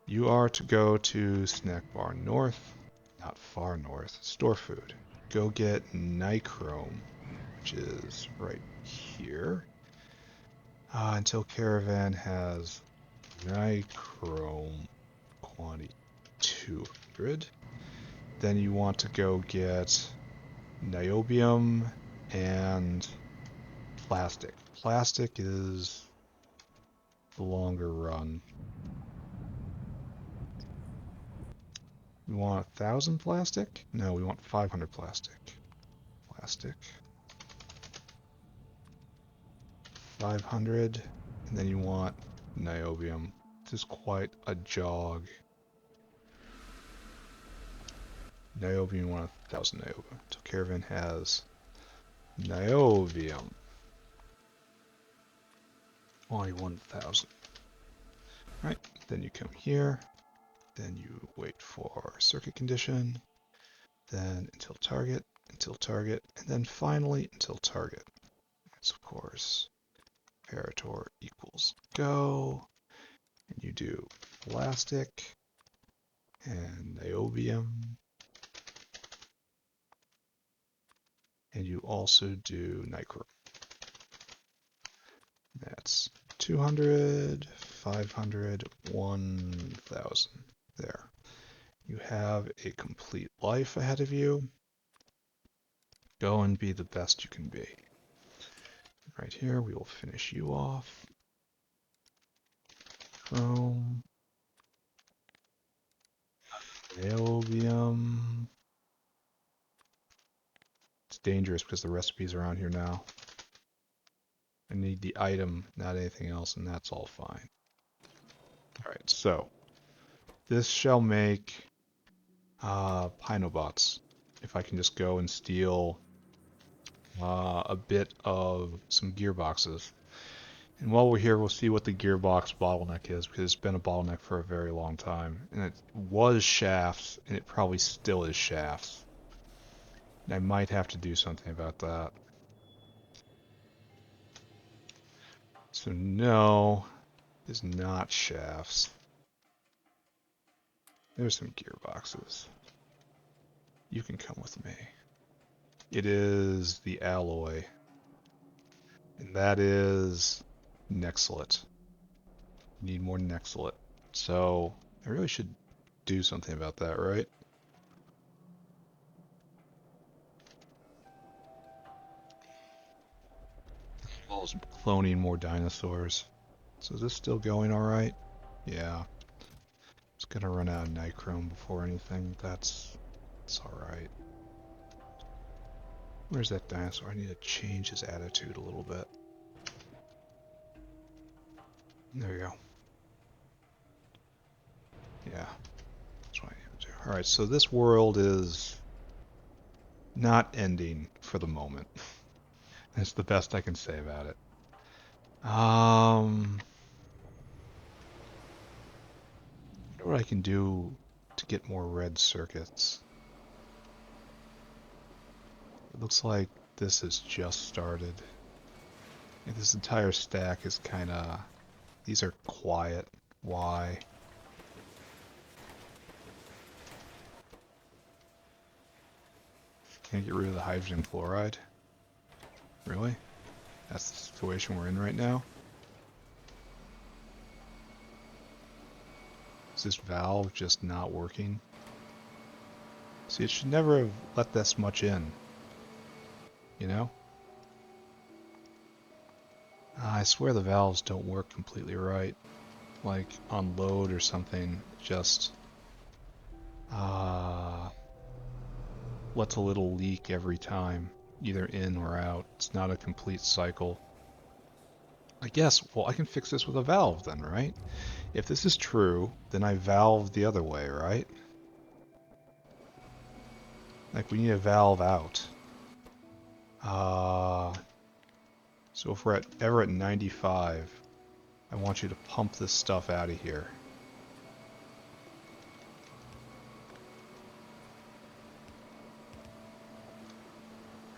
You are to go to Snack Bar North, not far north, store food. Go get nichrome, which is right here. Until Caravan has nichrome quantity 200. Then you want to go get niobium and plastic. Plastic is the longer run. We want 1,000 plastic? No, we want 500 plastic. Plastic. 500, and then you want niobium. This is quite a jog. Niobium, you want 1,000 niobium. So Caravan has niobium. Only 1,000. Right, then you come here. Then you wait for circuit condition. Then until target, and then finally until target. That's of course Imperator equals go. And you do plastic and niobium. And you also do nichrome. That's 200, 500, 1,000. There. You have a complete life ahead of you. Go and be the best you can be. Right here, we will finish you off. Chrome. Niobium. It's dangerous because the recipe's around here now. I need the item, not anything else, and that's all fine. Alright, so this shall make Pinobots. If I can just go and steal a bit of some gearboxes. And while we're here, we'll see what the gearbox bottleneck is, because it's been a bottleneck for a very long time. And it was shafts, and it probably still is shafts. And I might have to do something about that. So no, it's not shafts. There's some gearboxes. You can come with me. It is the alloy. And that is Nexelit. Need more Nexelit. So I really should do something about that, right? Well, as cloning more dinosaurs. So is this still going alright? Yeah. It's gonna run out of nichrome before anything. It's alright. Where's that dinosaur? I need to change his attitude a little bit. There we go. Yeah. That's what I need to do. Alright, so this world is not ending for the moment. That's the best I can say about it. I wonder what I can do to get more red circuits. It looks like this has just started. Like this entire stack is kind of... These are quiet. Why? Can't get rid of the hydrogen chloride? Really? That's the situation we're in right now? Is this valve just not working? See, it should never have let this much in. You know? I swear the valves don't work completely right. Like on load or something, just lets a little leak every time, either in or out. It's not a complete cycle. I guess, well, I can fix this with a valve then, right? If this is true, then I valve the other way, right? Like, we need a valve out. So if we're ever at 95, I want you to pump this stuff out of here.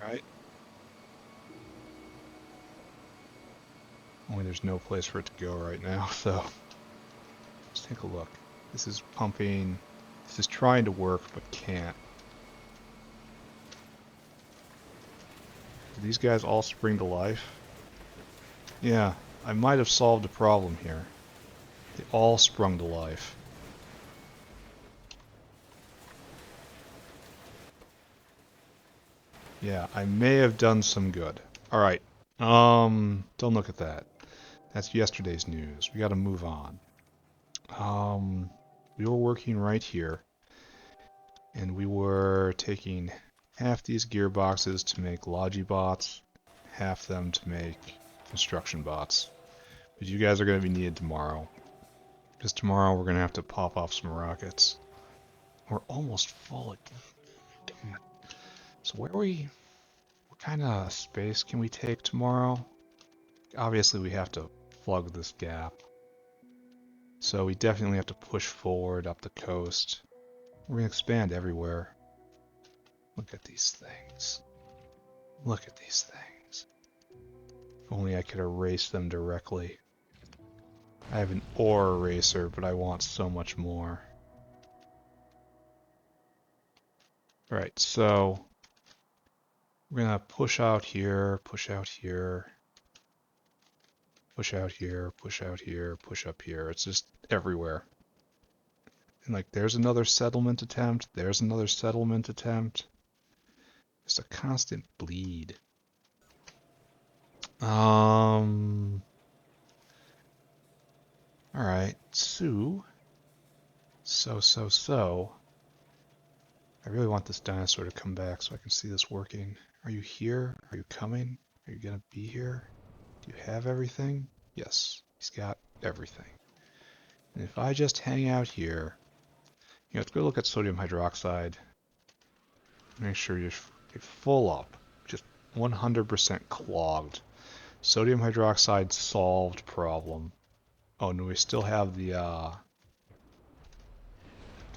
Right? Only there's no place for it to go right now, so let's take a look. This is pumping. This is trying to work, but can't. Do these guys all spring to life? Yeah, I might have solved a problem here. They all sprung to life. Yeah, I may have done some good. Alright, don't look at that. That's yesterday's news. We gotta move on. We were working right here, and we were taking half these gearboxes to make logi bots, half them to make construction bots. But you guys are going to be needed tomorrow, because tomorrow we're going to have to pop off some rockets. We're almost full again. So what kind of space can we take tomorrow? Obviously we have to plug this gap. So we definitely have to push forward up the coast. We're going to expand everywhere. Look at these things. Look at these things. If only I could erase them directly. I have an ore eraser, but I want so much more. Alright, so we're gonna push out here, push out here, push out here, push out here, push up here. It's just everywhere. And like, there's another settlement attempt, there's another settlement attempt. Just a constant bleed. Alright, so. I really want this dinosaur to come back so I can see this working. Are you here? Are you coming? Are you gonna be here? Do you have everything? Yes, he's got everything. And if I just hang out here, let's go look at sodium hydroxide. Make sure you're full up, just 100% clogged. Sodium hydroxide solved problem. Oh, no, we still have the,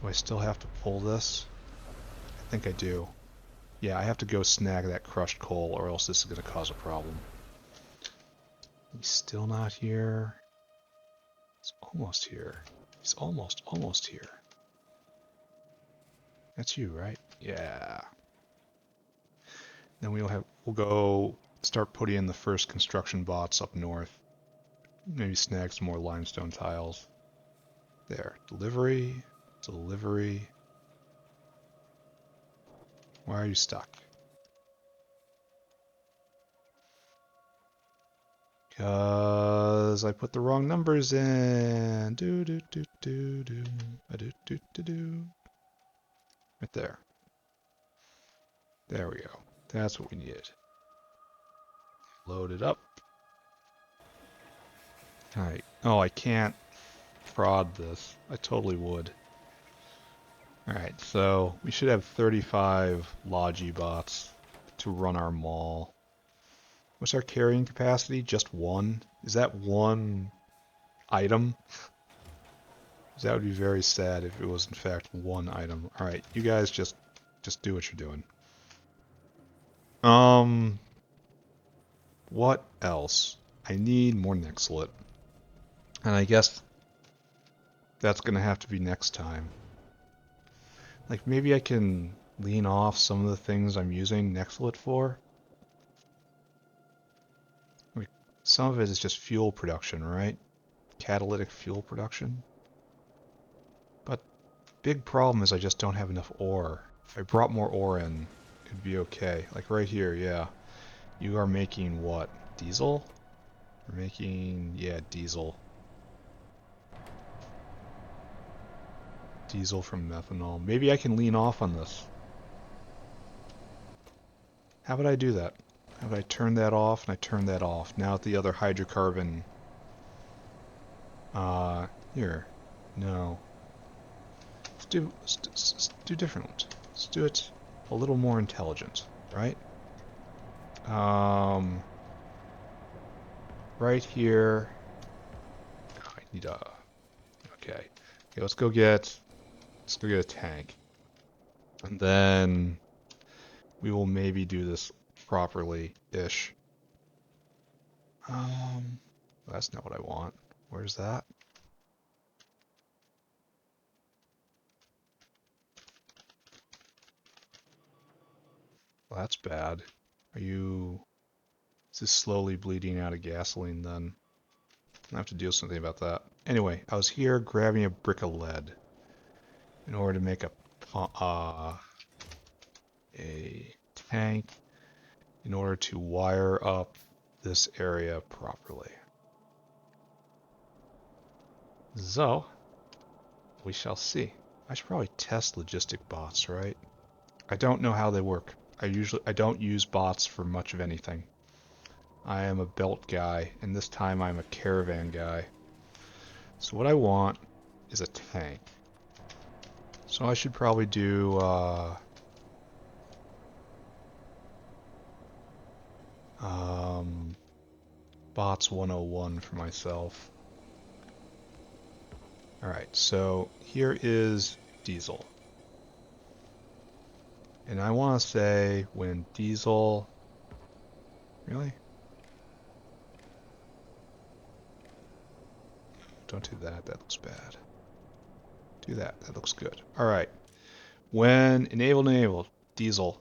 do I still have to pull this? I think I do. Yeah, I have to go snag that crushed coal or else this is going to cause a problem. He's still not here. He's almost here. He's almost here. That's you, right? Yeah. Then we'll go start putting in the first construction bots up north. Maybe snag some more limestone tiles. There. Delivery. Delivery. Why are you stuck? Because I put the wrong numbers in. Do do do do do. Do do do do. Right there. There we go. That's what we needed. Load it up. Alright. Oh, I can't prod this. I totally would. Alright, so we should have 35 logi bots to run our mall. What's our carrying capacity? Just one? Is that one item? That would be very sad if it was in fact one item. Alright, you guys just do what you're doing. What else? I need more Nexelit. And I guess that's gonna have to be next time. Like, maybe I can lean off some of the things I'm using Nexelit for. I mean, some of it is just fuel production, right? Catalytic fuel production. But big problem is I just don't have enough ore. If I brought more ore in, it'd be okay. Like right here, yeah. You are making what? Diesel? You're making, yeah, diesel. Diesel from methanol. Maybe I can lean off on this. How would I do that? How would I turn that off and I turn that off? Now the other hydrocarbon. Here. No. Let's do different. Let's do it a little more intelligent, right? Right here. I need a. Okay. Okay. Let's go get a tank, and then we will maybe do this properly-ish. That's not what I want. Where's that? Well, that's bad. Is this slowly bleeding out of gasoline then? I have to do something about that. Anyway, I was here grabbing a brick of lead in order to make a tank in order to wire up this area properly. So, we shall see. I should probably test logistic bots, right? I don't know how they work. I don't use bots for much of anything. I am a belt guy, and this time I'm a caravan guy. So what I want is a tank. So I should probably do bots 101 for myself. Alright, so here is diesel. And I want to say when diesel... Really? Don't do that, that looks bad. Do that, that looks good. Alright. When enabled, diesel.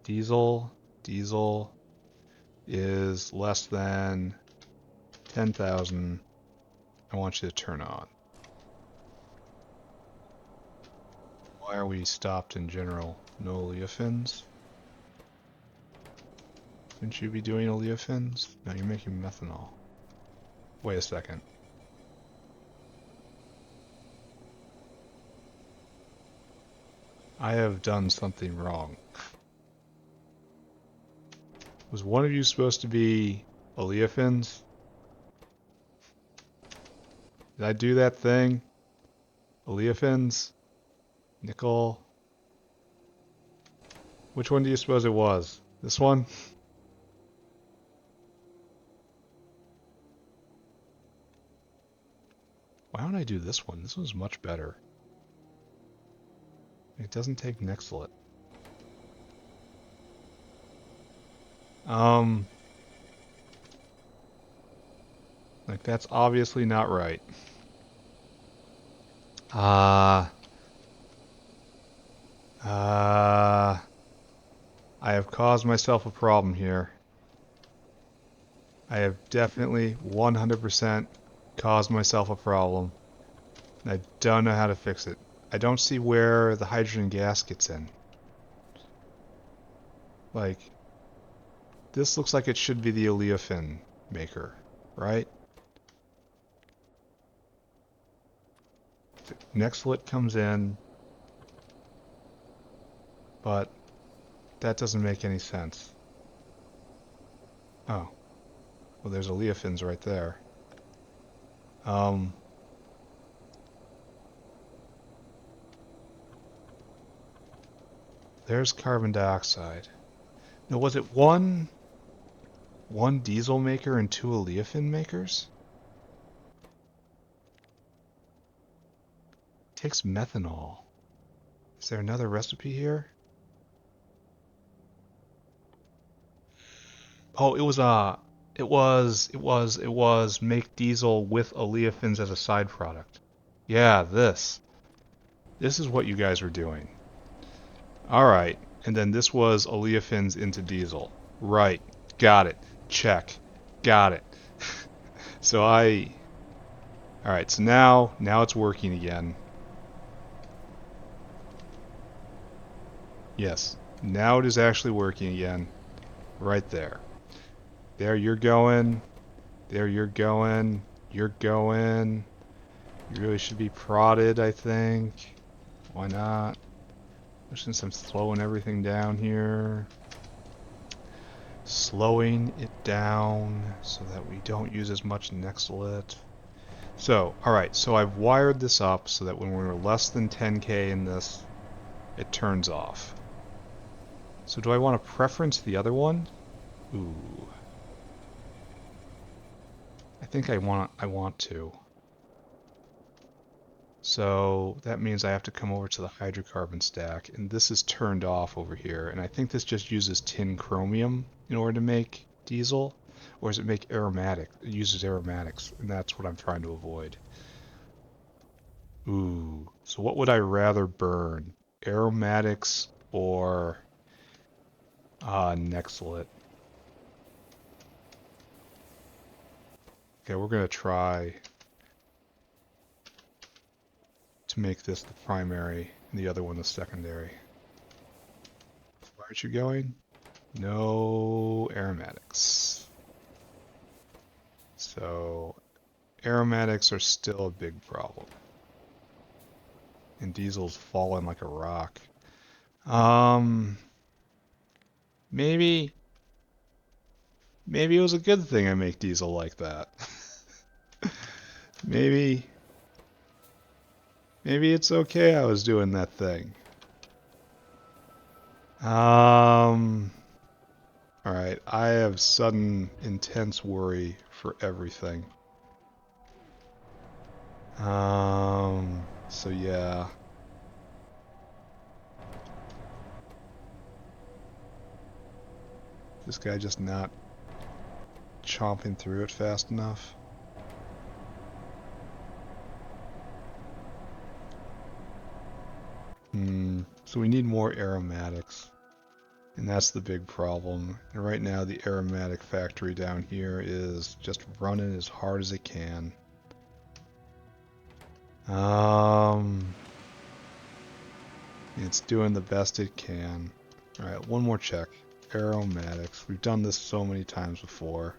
Diesel is less than 10,000. I want you to turn on. Why are we stopped in general? No oleofins? Shouldn't you be doing oleofins? No, you're making methanol. Wait a second. I have done something wrong. Was one of you supposed to be oleofins? Did I do that thing? Oleofins? Nickel? Which one do you suppose it was? This one? Why don't I do this one? This one's much better. It doesn't take Nexelit. Like that's obviously not right. I have caused myself a problem here. I have definitely 100% caused myself a problem. And I don't know how to fix it. I don't see where the hydrogen gas gets in. Like, this looks like it should be the oleofin maker, right? Nexelit comes in, but that doesn't make any sense. Oh. Well, there's oleofins right there. There's carbon dioxide. Now, was it one diesel maker and two oleofin makers? It takes methanol. Is there another recipe here? Oh, it was make diesel with oleofins as a side product. Yeah, this. This is what you guys were doing. Alright, and then this was oleofins into diesel. Right, got it. Check. Got it. So Alright, so now it's working again. Yes, now it is actually working again. Right there. There you're going. There you're going. You're going. You really should be prodded, I think. Why not? Since I'm slowing everything down here. Slowing it down so that we don't use as much Nexelit. So, alright, so I've wired this up so that when we're less than 10k in this, it turns off. So do I want to preference the other one? Ooh. I think I want to. So that means I have to come over to the hydrocarbon stack, and this is turned off over here, and I think this just uses tin chromium in order to make diesel, or does it make aromatic? It uses aromatics, and that's what I'm trying to avoid. Ooh, so what would I rather burn? Aromatics or Nexelit? Okay, we're gonna try to make this the primary and the other one the secondary. Where aren't you going? No aromatics. So aromatics are still a big problem. And diesel's falling like a rock. Maybe it was a good thing I make diesel like that. maybe it's okay I was doing that thing. Alright, I have sudden intense worry for everything. So yeah. This guy just not chomping through it fast enough. So we need more aromatics. And that's the big problem. And right now the aromatic factory down here is just running as hard as it can. It's doing the best it can. Alright, one more check. Aromatics. We've done this so many times before.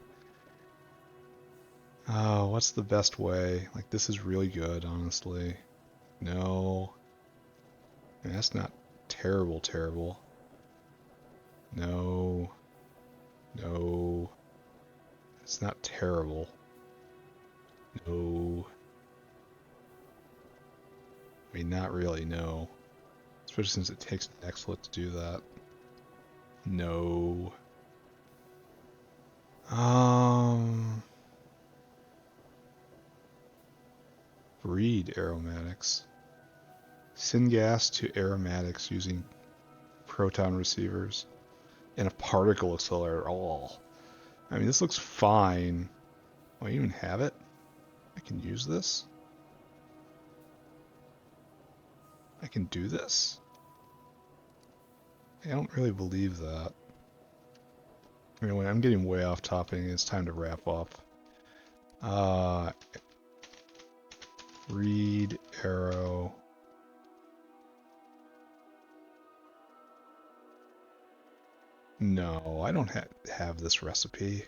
What's the best way? Like, this is really good, honestly. No. I mean, that's not terrible. No. No. It's not terrible. No. I mean, not really, no. Especially since it takes Nexelit to do that. No. Breed aromatics. Syngas to aromatics using proton receivers and a particle accelerator. Oh, I mean, this looks fine. Oh, I even have it? I can use this? I can do this? I don't really believe that. Anyway, I'm getting way off topic. It's time to wrap up. Read arrow. No, I don't have this recipe.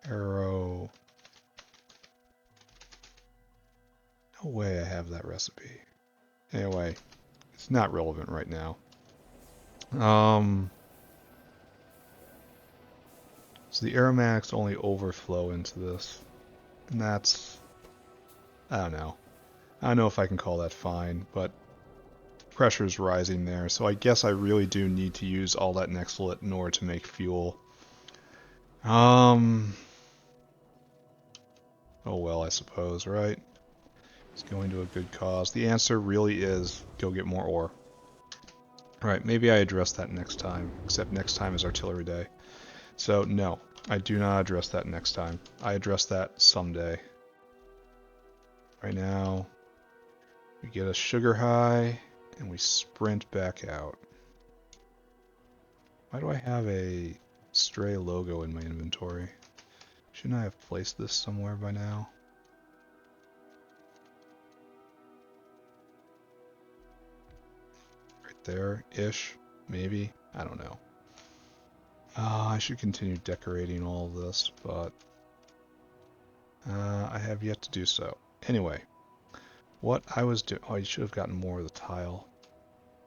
Arrow. No way I have that recipe. Anyway, it's not relevant right now. So the aromatics only overflow into this. And that's... I don't know. I don't know if I can call that fine, but pressure's rising there, so I guess I really do need to use all that Nexelit in order to make fuel. Oh well, I suppose, right? It's going to a good cause. The answer really is go get more ore. Alright, maybe I address that next time, except next time is artillery day. So no, I do not address that next time. I address that someday. Right now, we get a sugar high, and we sprint back out. Why do I have a stray logo in my inventory? Shouldn't I have placed this somewhere by now? Right there-ish, maybe? I don't know. I should continue decorating all of this, but I have yet to do so. Anyway, what I was doing... Oh, I should have gotten more of the tile.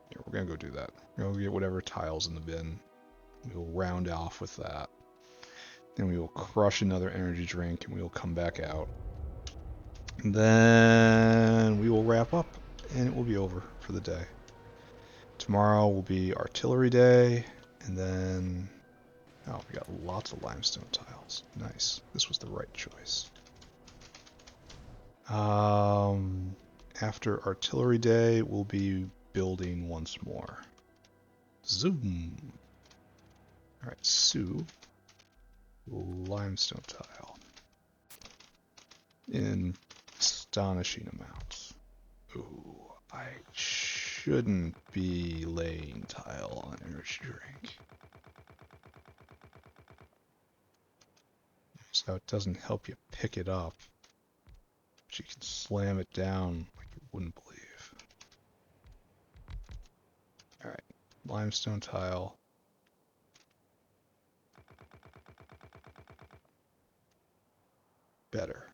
Here, we're going to go do that. We're going to get whatever tile's in the bin. We will round off with that. Then we will crush another energy drink, and we will come back out. And then we will wrap up, and it will be over for the day. Tomorrow will be artillery day, and then... Oh, we got lots of limestone tiles. Nice. This was the right choice. After artillery day, we'll be building once more. Zoom! Alright, Sue. Limestone tile. In astonishing amounts. Ooh, I shouldn't be laying tile on energy drink. So it doesn't help you pick it up. But you can slam it down like you wouldn't believe. Alright, limestone tile. Better.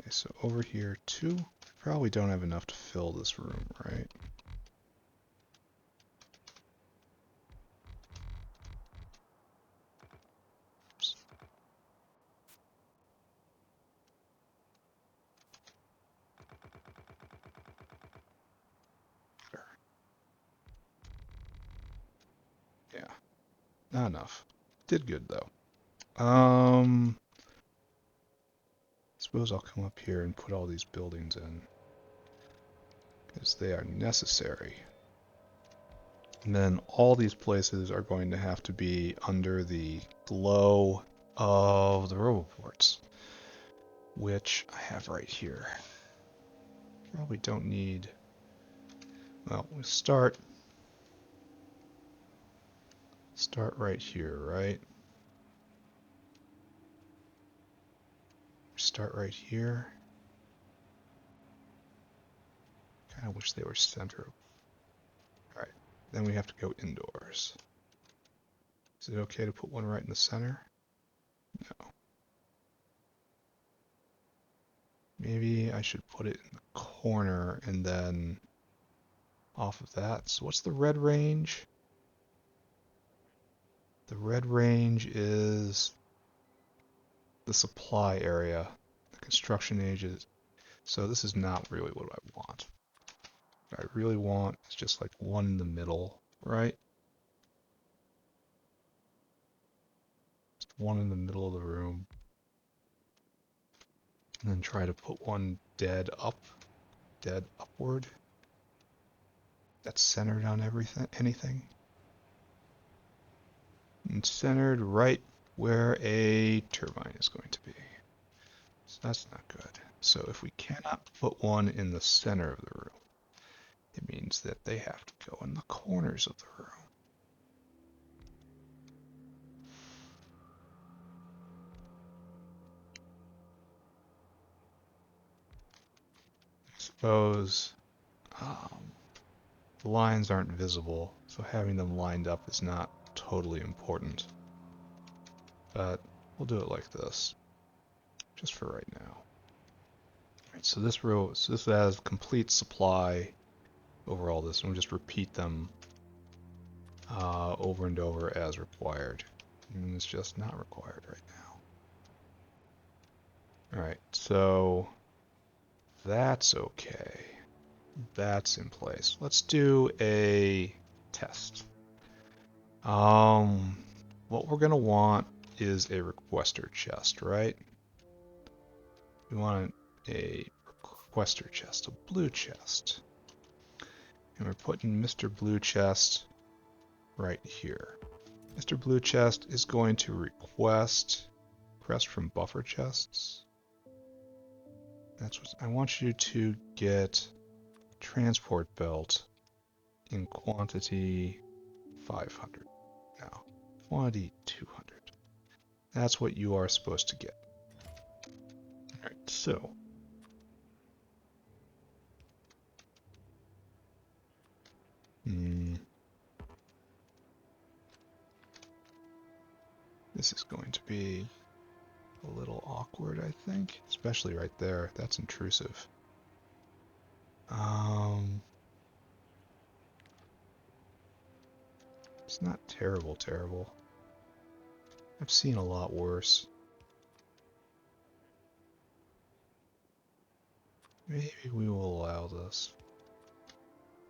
Okay, so over here too. Probably don't have enough to fill this room, right? Oops. Better. Yeah, not enough. Did good though. Suppose I'll come up here and put all these buildings in, because they are necessary. And then all these places are going to have to be under the glow of the roboports, which I have right here. Probably don't need... Well, we start right here, right? Start right here. Kind of wish they were centered. Alright, then we have to go indoors. Is it okay to put one right in the center? No. Maybe I should put it in the corner and then off of that. So what's the red range? The red range is the supply area. The construction age is... So this is not really what I want. What I really want is just like one in the middle, right? Just one in the middle of the room. And then try to put one dead upward. That's centered on anything. And centered right where a turbine is going to be. So that's not good. So if we cannot put one in the center of the room, it means that they have to go in the corners of the room. I suppose the lines aren't visible, so having them lined up is not totally important. But we'll do it like this, just for right now. Alright, so this row, this has complete supply over all this, and we'll just repeat them over and over as required. And it's just not required right now. Alright, so that's okay. That's in place. Let's do a test. What we're going to want is a requester chest, right? We want a requester chest, a blue chest. And we're putting Mr. Blue Chest right here. Mr. Blue Chest is going to request from buffer chests. That's what I want you to get. Transport belt in quantity 500. Now, quantity 200. That's what you are supposed to get. Alright, so. This is going to be a little awkward, I think. Especially right there. That's intrusive. It's not terrible. I've seen a lot worse. Maybe we will allow this.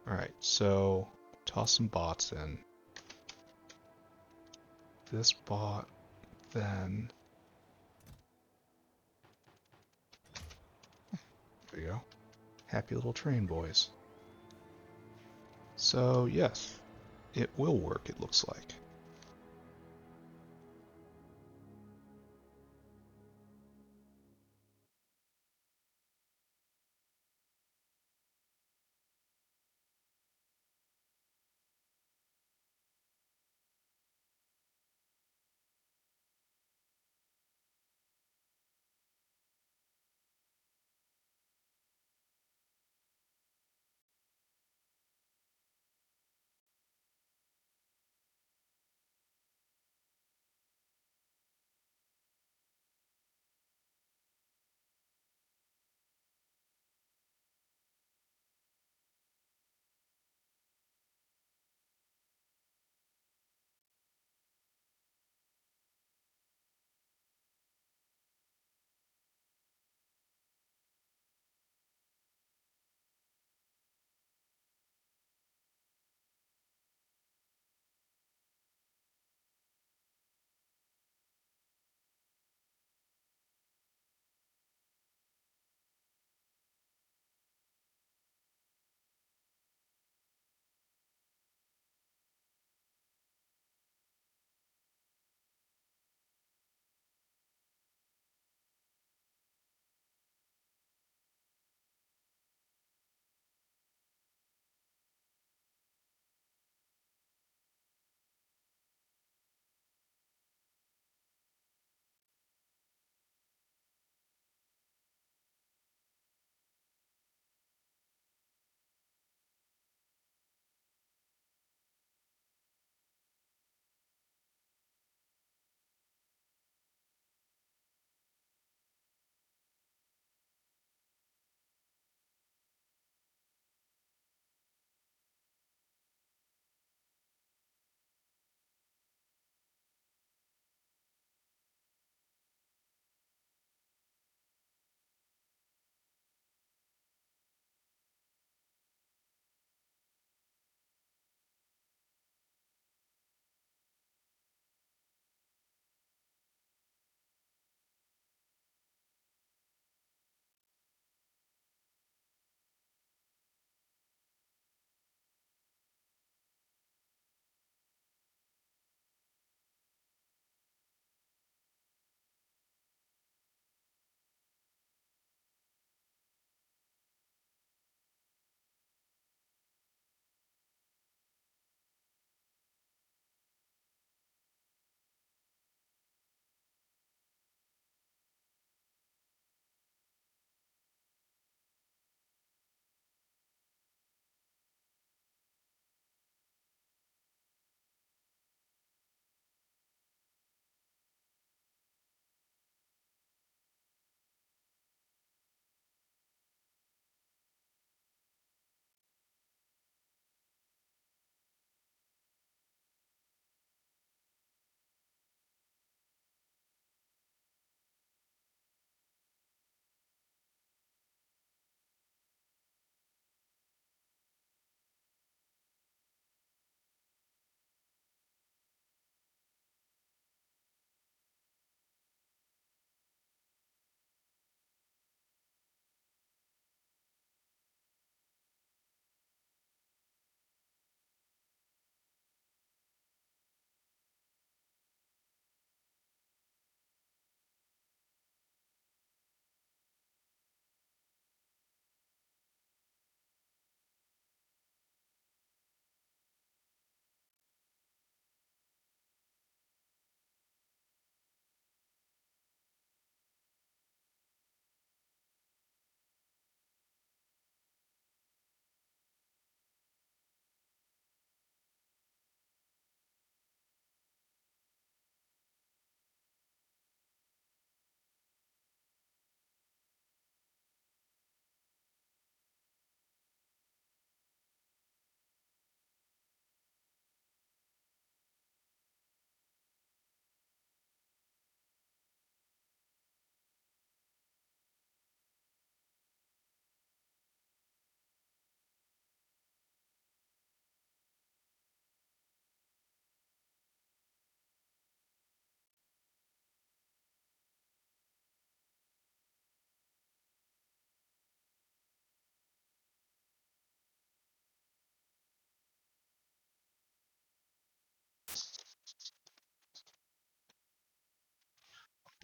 Alright, so toss some bots in. This bot, then... There you go. Happy little train boys. So, yes, it will work, it looks like.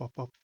Up, up.